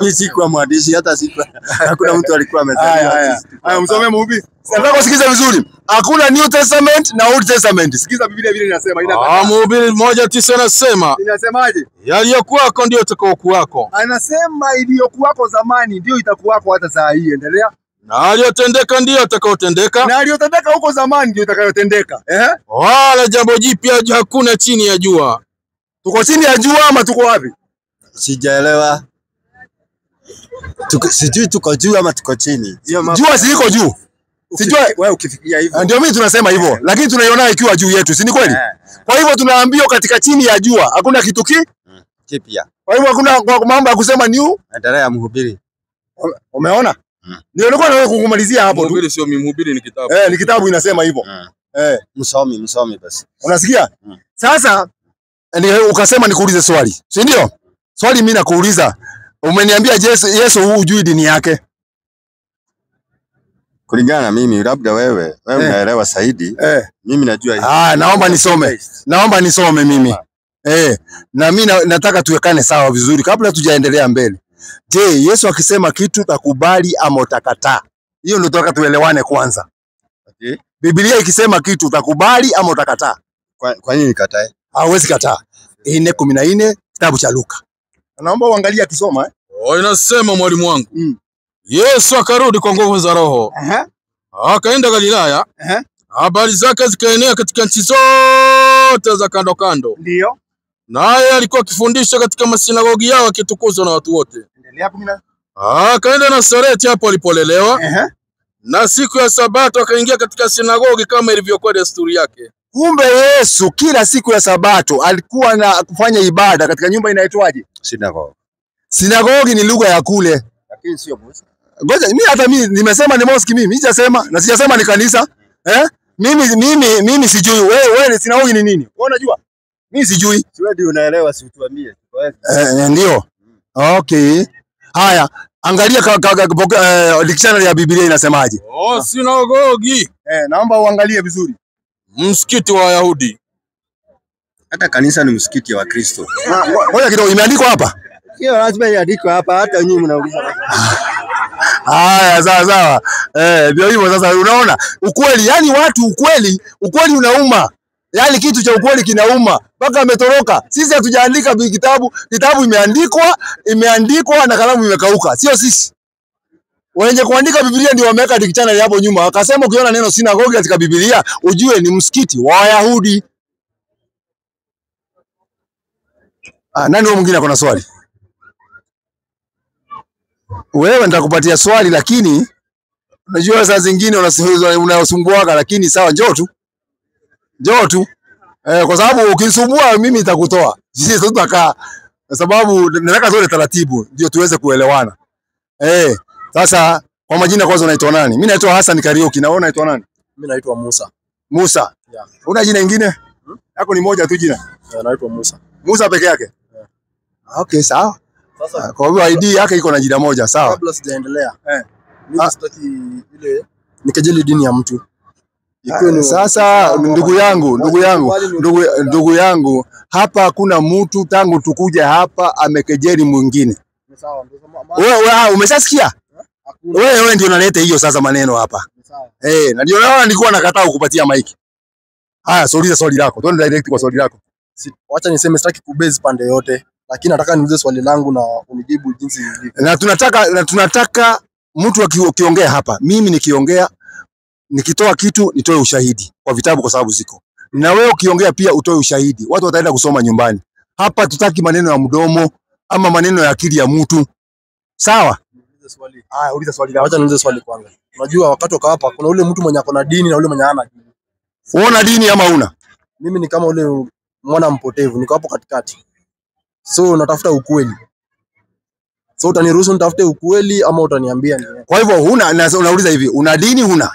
Mimi sikuwa mwandishi hata siku. Hakuna mtu alikuwa amezaliwa. Haya msome Mhubiri. Nataka usikize vizuri. Hakuna New Testament na Old Testament. Sikiza Biblia vile inasema. Mhubiri 1:9 anasema. Inasemaje? Yaliyokuwako ndio itakayokuwako. Anasema iliyokuwako zamani ndio itakuwako hata saa hii. Endelea. Na aliyotendeka ndio atakayotendeka. Na aliyotendeka huko zamani ndio itakayotendeka. Wala jambo jipya hakuna chini ya jua. Tuko chini ya jua ama tuko wapi? Sijaelewa. Sijui tuko juu ama tuko chini. Jua si iko juu. Sijua wewe ukifikiria hivyo. Ndio mimi tunasema hivyo, lakini tunaiona ikiwa juu yetu, si ni kweli? Kwa hivyo tunaambiwa katika chini ya jua hakuna kitu kipya. Kwa hivyo hakuna mambo ya kusema new. Endelea Mhubiri. Umeona? Ndio nilikuwa nataka kukumalizia hapo tu. Mhubiri sio Mhubiri, ni kitabu. Ni kitabu inasema hivyo. Msomi basi. Unasikia? Sasa ukasema nikuulize swali. Si ndio? Swali mimi nakuuliza. Umeniambia Yesu hujui dini yake. Kulingana na mimi, labda wewe unaelewa zaidi. Mimi najua hivi. Naomba nisome mimi. Na mimi nataka tuwekane sawa vizuri kabla tujaendelea mbele. Je, Yesu akisema kitu takubali ama utakataa? Hiyo ndio tunataka tuelewane kwanza. Biblia ikisema kitu utakubali ama utakataa? Kwa nini nikatae? Hauwezi kataa. 4:14 kitabu cha Luka. Naomba uangalie akisoma. Inasema mwalimu wangu. Yesu akarudi kwa nguvu za Roho. Akaenda Galilaya. Habari zake zikaenea katika nchi zote za kando kando. Ndio. Naye alikuwa akifundisha katika masinagogi yao akitukuzwa na watu wote. Endelea 10. Akaenda Nazareti hapo alipolelewa. Na siku ya Sabato akaingia katika sinagogi kama ilivyokuwa desturi yake. Kumbe Yesu kila siku ya Sabato alikuwa na kufanya ibada katika nyumba inaitwaje? Sinagogi. Sinagogi ni lugha ya kule. Lakini sio mosque. Ngoja mimi nimesema ni mosque mimi sijasema na sijasema ni kanisa. Mimi sijui. Wewe sinagogi ni nini? Wewe unajua? Mimi sijui. Wewe ndio unaelewa, si utuambie. Ndio. Okay. Haya, angalia dictionary ya Biblia inasemaje? Sinagogi. Naomba uangalie vizuri. Msikiti wa Wayahudi. Hata kanisa ni msikiti wa Kristo. Ngoja kidogo, imeandikwa hapa? Sio lazima iandikwe hapa, hata nyinyi mnauliza. Haya, sawa. Ndio hivyo sasa, unaona? Ukweli, yani watu ukweli unauma. Yani kitu cha ukweli kinauma. Mpaka ametoroka. Sisi hatujaandika kitabu imeandikwa na kalamu imekauka. Sio sisi. Wenye kuandika Biblia ndio wameweka dictionary hapo nyuma. Wakasema ukiona neno sinagogi katika Biblia, ujue ni msikiti wa Wayahudi. Nani mwingine ako na swali? Wewe nitakupatia swali lakini unajua saa zingine unasumbuaga, lakini sawa, njoo tu. Kwa sababu ukisumbua mimi nitakutoa. Sisi tutakaa kwa sababu nataka tuwe taratibu ndio tuweze kuelewana. Sasa kwa majina kwanza unaitwa nani? Mimi naitwa Hassan Kariuki. Na wewe unaitwa nani? Mimi naitwa Musa. Musa? Yeah. Una jina lingine? Yako ni moja tu jina? Naitwa Musa. Musa peke yake? Yeah. Okay, sawa. Sasa kwa hiyo ID yake iko na jina moja, sawa? Kabla sijaendelea. Mimi sitaki ile nikejeli dini ya mtu. Sasa ndugu yangu, hapa hakuna mtu tangu tukuja hapa amekejeli mwingine. Sawa. Wewe umeshasikia? Wewe ndio unaleta hiyo sasa maneno hapa. Na ndio naona nilikuwa nakataa kukupatia mic. Haya, sauliza swali lako. Twende direct kwa swali lako. Wacha niseme sitaki kubase pande yote. lakini nataka niulize swali langu na unijibu jinsi ilivyo. Na tunataka mtu akiongea hapa, mimi nikiongea nikitoa kitu nitoe ushahidi kwa vitabu kwa sababu ziko. Na wewe ukiongea pia utoe ushahidi. Watu wataenda kusoma nyumbani. Hapa tutaki maneno ya mdomo ama maneno ya akili ya mtu. Sawa? Uliza swali. Acha niulize swali kwanza. Unajua wakati uko hapa kuna ule mtu mwenye ako na dini na ule mwenye hana dini. Uona dini ama una? Mimi ni kama ule mwana mpotevu, niko hapo katikati. So natafuta ukweli. So utaniruhusu nitafute ukweli ama utaniambia nini? Kwa hivyo unauliza hivi, una dini huna?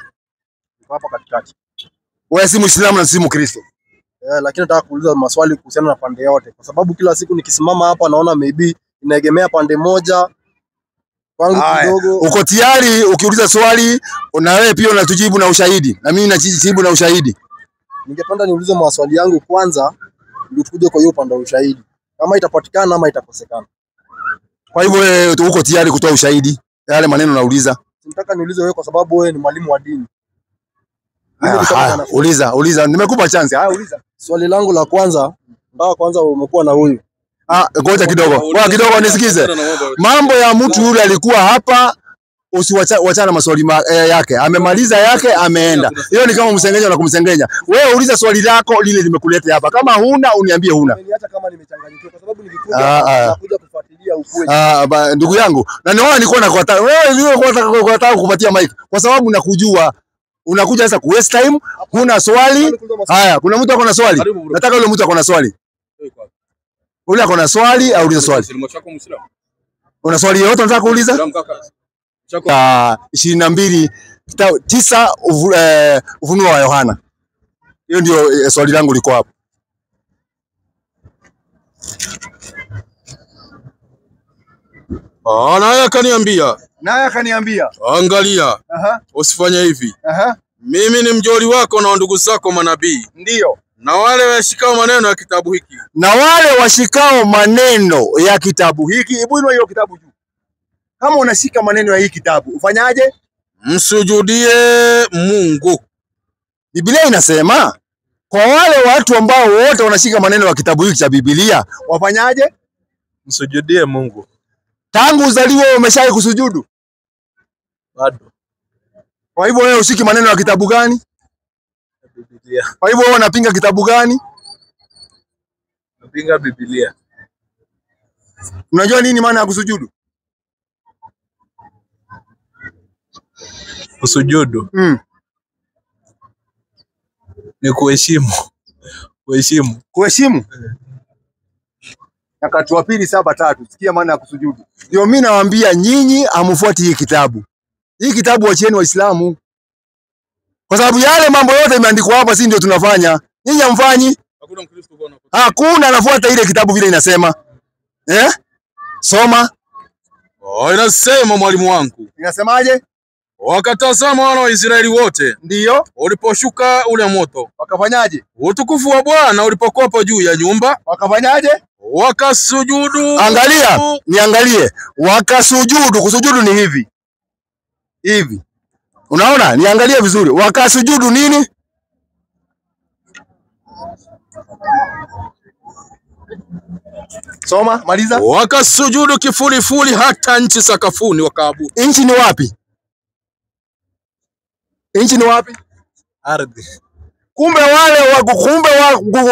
Niko hapo katikati. Wewe si Muislamu na si Mkristo. Lakini nataka kuuliza maswali kuhusiana na pande yote kwa sababu kila siku nikisimama hapa naona maybe inaegemea pande moja. Kwangu kidogo. Uko tayari ukiuliza swali na wewe pia unatujibu na ushahidi na mimi najibu na ushahidi? Ningependa niulize maswali yangu kwanza ndio tukuje kwa hiyo upande wa ushahidi. Kama itapatikana ama itakosekana. Kwa hivyo wewe uko tayari kutoa ushahidi yale maneno nauliza? Nataka niulize wewe kwa sababu wewe ni mwalimu wa dini. Uliza. Nimekupa chance. Uliza. Swali langu la kwanza, kwanza umekuwa na huyu. Ngoja kidogo. Kwa kidogo nisikize. Mambo ya mtu yule alikuwa hapa, usiwachana maswali yake. Amemaliza yake, ameenda. Hiyo ni kama msengenya na kumsengenya. Wewe uliza swali lako lile limekuleta hapa. Kama huna uniambie huna. Niacha kama nimechanganyikiwa kwa sababu nilikuja kufuatilia ukweli. Ndugu yangu, na niona nilikuwa nakuata. Wewe nilikuwa nataka kupatia mic kwa sababu nakujua. Unakuja sasa ku waste time, huna swali. Haya, kuna mtu ako na swali? Nataka yule mtu ako na swali. Ule ako na swali au uliza swali? Una swali yote unataka kuuliza? 22:9 Ufunuo wa Yohana. Hiyo ndio swali langu liko hapo. Naye akaniambia. Angalia. Usifanye hivi. Mimi ni mjoli wako na ndugu zako manabii. Ndio. Na wale washikao maneno ya kitabu hiki. Na wale washikao maneno ya kitabu hiki. Hebu inua hiyo kitabu juu. Kama unashika maneno ya hii kitabu, ufanyaje? Msujudie Mungu. Biblia inasema kwa wale watu ambao wote wanashika maneno ya kitabu hiki cha Biblia, wafanyaje? Msujudie Mungu. Tangu uzaliwe umeshawahi kusujudu? Bado. Kwa hivyo wewe ushiki maneno ya kitabu gani? Biblia. Kwa hivyo wewe unapinga kitabu gani? Napinga Biblia. Unajua nini maana ya kusujudu? Kusujudu. Ni kuheshimu. Kuheshimu. Nyakati wa pili 7:3. Sikia maana ya kusujudu. Ndio mimi nawaambia nyinyi hamfuati hii kitabu. Hii kitabu wachieni Waislamu. Kwa sababu yale mambo yote imeandikwa hapa si ndio tunafanya. Nyinyi hamfanyi. Hakuna Mkristo bwana. Hakuna anafuata ile kitabu vile inasema. Soma. Inasema mwalimu wangu. Inasemaje? Wakatazama wana wa Israeli wote. Ndio. Uliposhuka ule moto. Wakafanyaje? Utukufu wa Bwana ulipokopa juu ya nyumba. Wakafanyaje? Wakasujudu. Angalia, niangalie. Wakasujudu. Kusujudu ni hivi. Hivi. Unaona? Niangalie vizuri. Wakasujudu nini? Soma, maliza. Wakasujudu kifulifuli hata nchi sakafuni wakaabudu. Nchi ni wapi? Nchi ni wapi? Ardhi. Kumbe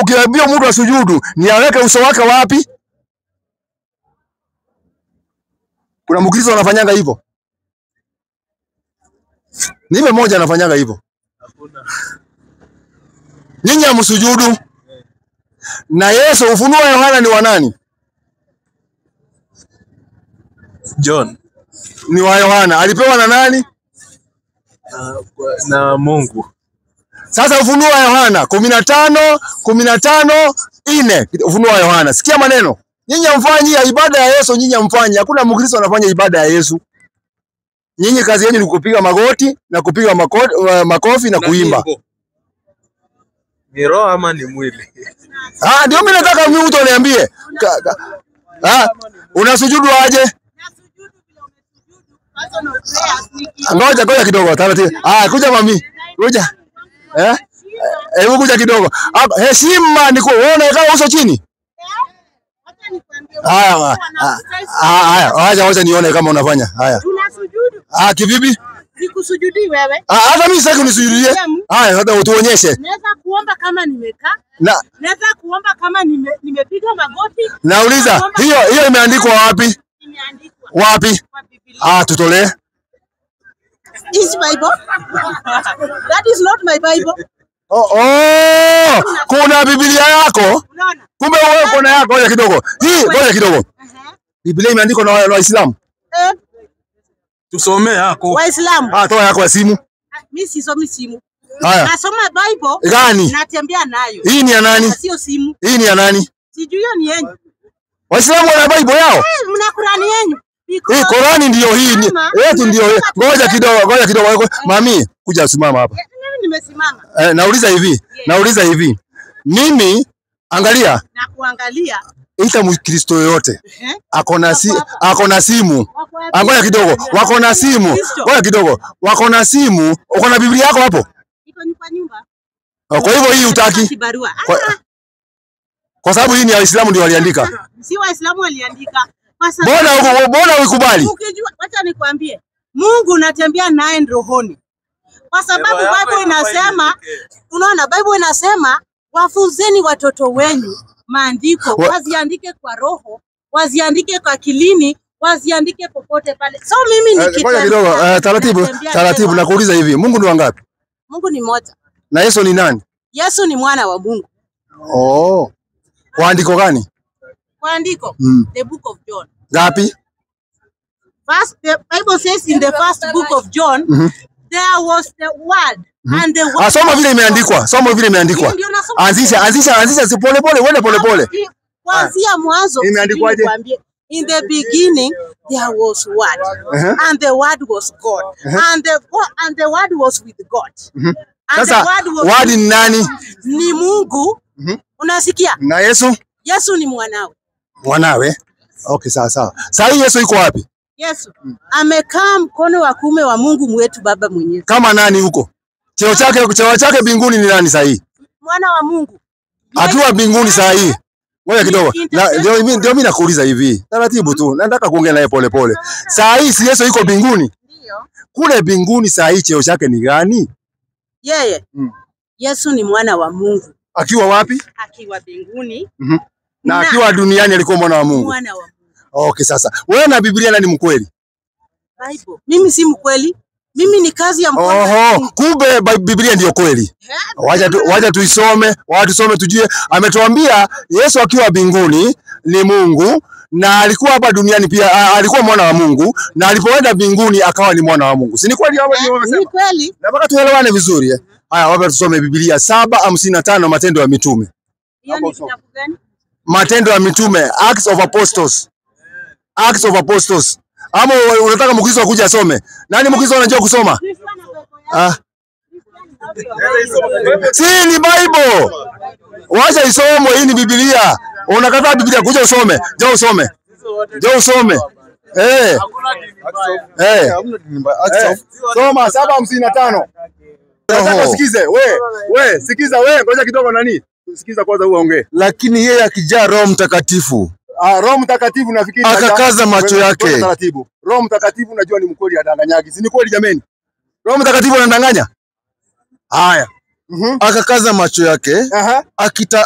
ukiambia mtu asujudu, ni aweke uso wake wapi? Kuna Mkristo anafanyanga hivyo? Nipe moja anafanyanga hivyo. Hakuna. Nyinyi hamsujudu. Na Yesu, Ufunuo wa Yohana ni wa nani? John. Ni wa Yohana. Alipewa na nani? Na Mungu. Sasa Ufunuo wa Yohana 15:4. Ufunuo wa Yohana. Sikia maneno. Nyinyi hamfanyi ibada ya Yesu, nyinyi hamfanyi. Hakuna Mkristo anafanya ibada ya Yesu. Nyinyi kazi yenu ni kupiga magoti na kupiga makofi na kuimba. Ni roho ama ni mwili? Ndio mimi nataka mtu aniambie. Unasujudu aje? Ngoja kidogo taratibu. Kuja mami. Kuja. Hebu kuja kidogo. Heshima ni kuona kama uso chini. Haya, wacha nione kama unafanya. Haya. Tunasujudu. Kivipi? Sikusujudii wewe. Hata mimi sitaki unisujudie. Haya, labda utuonyeshe. Naweza kuomba kama nimekaa. Na Naweza kuomba kama nimepiga magoti. nauliza, hiyo imeandikwa wapi? Imeandikwa. Wapi? Kwa Biblia. Tutolee. Is Bible? That is not my Bible. Kuna Biblia yako? Unaona? Kumbe wewe uko na yako. Ngoja kidogo. Ngoja kidogo. Biblia imeandikwa na Waislamu. Tusomee yako. Waislamu. Toa yako ya simu. Mimi sisomi simu. Haya. Nasoma Bible. Gani? Natembea nayo. Hii ni ya nani? Sio simu. Hii ni ya nani? Sijui hiyo ni yenu. Waislamu wana Bible yao? Mna Qurani yenu. Hii Qurani ndio hii. Yetu ndio. Ngoja kidogo. Mami, kuja simama hapa. Mimi nimesimama. Nauliza hivi. Mimi angalia. Na kuangalia. Ita Mkristo yoyote. Ako na simu. Ngoja kidogo. Wako na simu. Ngoja kidogo. Wako na simu. Uko na Biblia yako hapo? Iko kwa nyumba. Kwa hivyo hii utaki. Kwa sababu hii ni Waislamu ndio waliandika. Si Waislamu waliandika. Mbona ukubali? Ukijua, wacha nikwambie. Mungu unatembea naye rohoni. Kwa sababu Bible inasema, unaona Bible inasema wafunzeni watoto wenu maandiko, waziandike kwa roho, waziandike kwa akilini, waziandike popote pale. So mimi ngoja kidogo, taratibu nakuuliza hivi. Mungu ni wangapi? Mungu ni mmoja. Na Yesu ni nani? Yesu ni mwana wa Mungu. Kwa andiko gani? Kwa andiko, the book of John. Gapi? First, the Bible says in the first book of John, there was the word and the word. Soma vile imeandikwa. Anzisha pole. Kuanzia mwanzo imeandikwaje? In the beginning there was word, and the word was God, and the word was with God. Sasa word ni nani? Ni Mungu. Unasikia? Na Yesu? Yesu ni mwanawe. Okay, sawa. Sasa Yesu yuko wapi? Yesu amekaa mkono wa kuume wa Mungu mwetu Baba Mwenyezi. Kama nani huko? Cheo chake mbinguni ni nani sasa? Mwana wa Mungu. Akiwa mbinguni sasa. Ngoja kidogo. Ndio mimi nakuuliza hivi. Taratibu tu. Nataka kuongea naye pole. Sasa si Yesu yuko mbinguni? Ndio. Kule mbinguni sasa cheo chake ni gani? Yeye. Yesu ni mwana wa Mungu. Akiwa wapi? Akiwa mbinguni. Na akiwa duniani alikuwa mwana wa Mungu. Mwana wa Mungu. Okay, sasa. Wewe na Biblia nani mkweli? Bible. Mimi si mkweli. Mimi ni kazi ya mkono. Kumbe Biblia ndio kweli. Wacha tuisome, tusome tujue. Ametuambia Yesu akiwa mbinguni ni Mungu na alikuwa hapa duniani pia alikuwa mwana wa Mungu na alipoenda mbinguni akawa ni mwana wa Mungu. Si ni kweli hapo nimesema? Ni kweli. Nataka tuelewane vizuri. Haya, wacha tusome Biblia 7:55 Matendo ya Mitume. Hiyo ni kitabu gani? Matendo ya Mitume, Acts of Apostles. Ama unataka Mkristo akuje asome? Nani Mkristo anajua kusoma? Si ni Bible. Wacha isomwe, hii ni Biblia. Unakataa Biblia kuja usome. Njoo usome. Soma 7:55. Nataka sikize. Wewe, sikiza wewe, ngoja kidogo nani? Sikiza kwanza uongee. Lakini yeye akijaa Roho Mtakatifu. Roho Mtakatifu nafikiri akakaza macho yake. Roho Mtakatifu unajua ni mkweli adanganyagi. Si ni kweli jameni? Roho Mtakatifu anadanganya? Haya. Akakaza macho yake.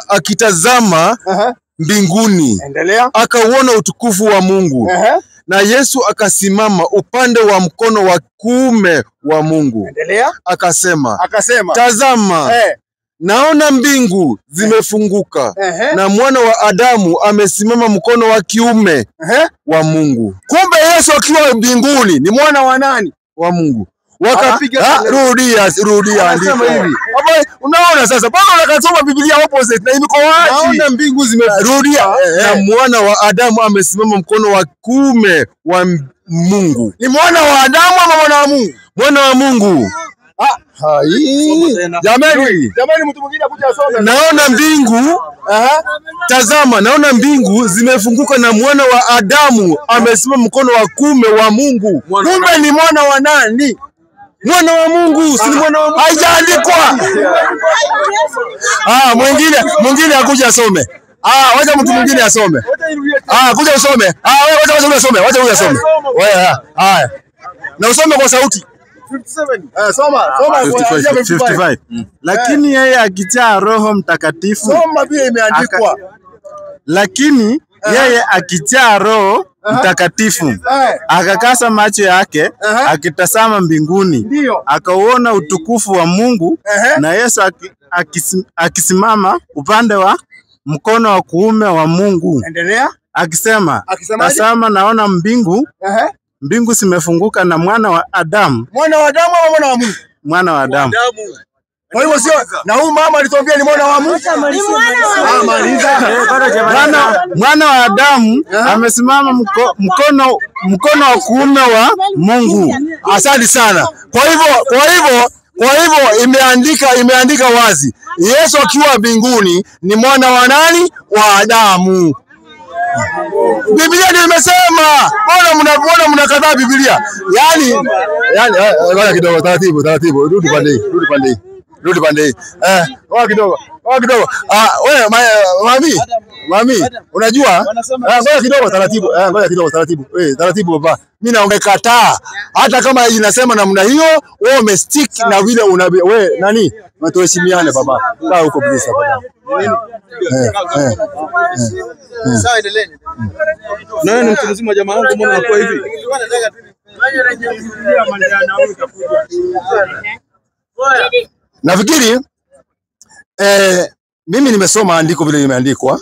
Akitazama mbinguni. Endelea. Akauona utukufu wa Mungu. Na Yesu akasimama upande wa mkono wa kuume wa Mungu. Endelea. Akasema. Tazama. Naona mbingu zimefunguka na mwana wa Adamu amesimama mkono wa kiume wa Mungu. Kumbe Yesu akiwa mbinguni ni mwana wa nani? Wa Mungu. Wakapiga rudia andiko hivi. Unaona sasa bado unakasoma Biblia opposite na imeko wazi. Naona mbingu zimerudia na mwana wa Adamu amesimama mkono wa kuume wa Mungu. Ni mwana wa Adamu ama mwana wa Mungu? Mwana wa Mungu. Jamani mtu mwingine akuja asome. Naona mbingu, tazama naona mbingu zimefunguka na mwana wa Adamu amesimama mkono wa kuume wa Mungu. Kumbe ni mwana wa nani? Mwana wa Mungu, si mwana wa Mungu. Haijaandikwa. Mwingine akuja asome. Wacha mtu mwingine asome. Kuja usome. Wewe wacha usome. Wacha huyu asome. Wewe haya. Na usome kwa sauti. 57. Soma 55. Lakini yeye akijaa Roho Mtakatifu. Soma vile imeandikwa. Lakini yeye akijaa Roho Mtakatifu akakasa macho yake akitazama mbinguni, akauona utukufu wa Mungu na Yesu akisimama upande wa mkono wa kuume wa Mungu. Endelea. Akisema, tazama naona mbingu zimefunguka na mwana wa Adamu. Mwana wa Adamu ama mwana wa Mungu? Mwana wa Adamu. Kwa hivyo sio na huyu mama alituambia ni mwana wa Mungu. Mwana wa Adamu amesimama mkono wa kuume wa Mungu. Asante sana. Kwa hivyo imeandika wazi. Yesu akiwa mbinguni ni mwana wa nani? Wa Adamu. Biblia ndio imesema. Mbona mnakataa Biblia? Yaani ngoja kidogo taratibu. Rudi pande hii. Ngoja kidogo. Wewe mami, unajua? Ngoja kidogo taratibu. Taratibu baba. Mimi naongekataa. Hata kama inasema namna hiyo, wewe umestick na vile wewe nani? Tuheshimiane baba. Kaa huko please baba. Sawa, endeleeni. Na wewe ni mtu mzima jamaa wangu, mbona unakuwa hivi? Nafikiri mimi nimesoma andiko vile imeandikwa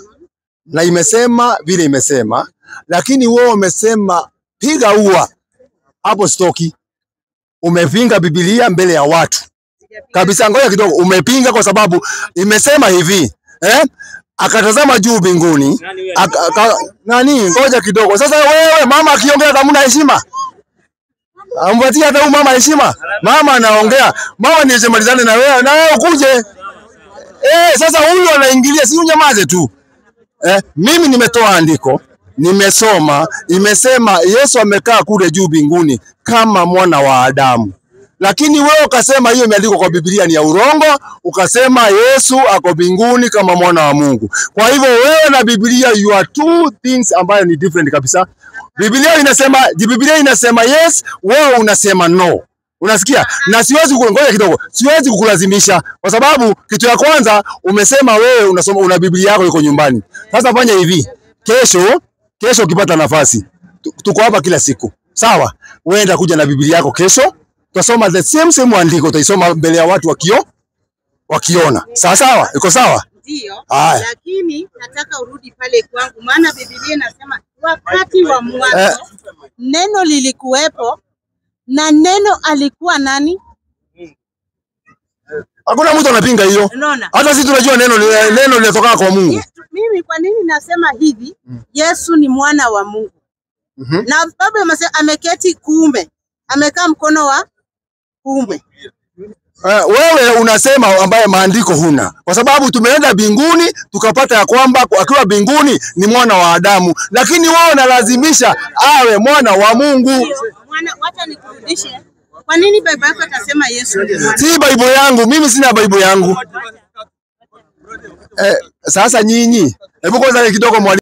na imesema vile imesema, lakini wewe umesema piga ua hapo stoki. Umepinga Biblia mbele ya watu kabisa. Ngoja kidogo, umepinga kwa sababu imesema hivi akatazama juu mbinguni nani. Ngoja kidogo sasa, wewe mama akiongea kama una heshima, ampatie hata huyu mama heshima. Mama anaongea, mama nisemalizane na wewe ukuje. Sasa huyu anaingilia, si unyamaze tu. Mimi nimetoa andiko, nimesoma, imesema Yesu amekaa kule juu mbinguni kama mwana wa Adamu. Lakini wewe ukasema hiyo imeandikwa kwa Biblia ni ya urongo, ukasema Yesu ako mbinguni kama mwana wa Mungu. Kwa hivyo wewe na Biblia you are two things ambayo ni different kabisa. Biblia inasema yes, wewe unasema no. Unasikia? Na siwezi kukulazimisha kwa sababu kitu ya kwanza umesema wewe unasoma, una Biblia yako iko nyumbani. Sasa fanya hivi. Kesho ukipata nafasi, tuko hapa kila siku. Sawa? Wewe kuja na Biblia yako kesho. Tutasoma the same andiko, utaisoma mbele ya watu wakiona. Sawa? Iko sawa? Ndio. Lakini nataka urudi pale kwangu, maana Biblia inasema wakati wa mwanzo neno lilikuwepo na neno alikuwa nani? Hakuna mtu anapinga hiyo. Hata sisi tunajua neno linatoka kwa Mungu. Mimi kwa nini nasema hivi? Yesu ni mwana wa Mungu. Na Baba ameketi kuume, amekaa mkono wa kuume. Wewe unasema ambaye maandiko huna, kwa sababu tumeenda mbinguni tukapata ya kwamba akiwa mbinguni ni mwana wa Adamu, lakini wewe unalazimisha awe mwana wa Mungu. Wacha nikurudishe. Kwa nini Biblia yako itasema Yesu ni mwana? Si Biblia yangu, mimi sina Biblia yangu. Sasa nyinyi, hebu kwanza kidogo mwalimu.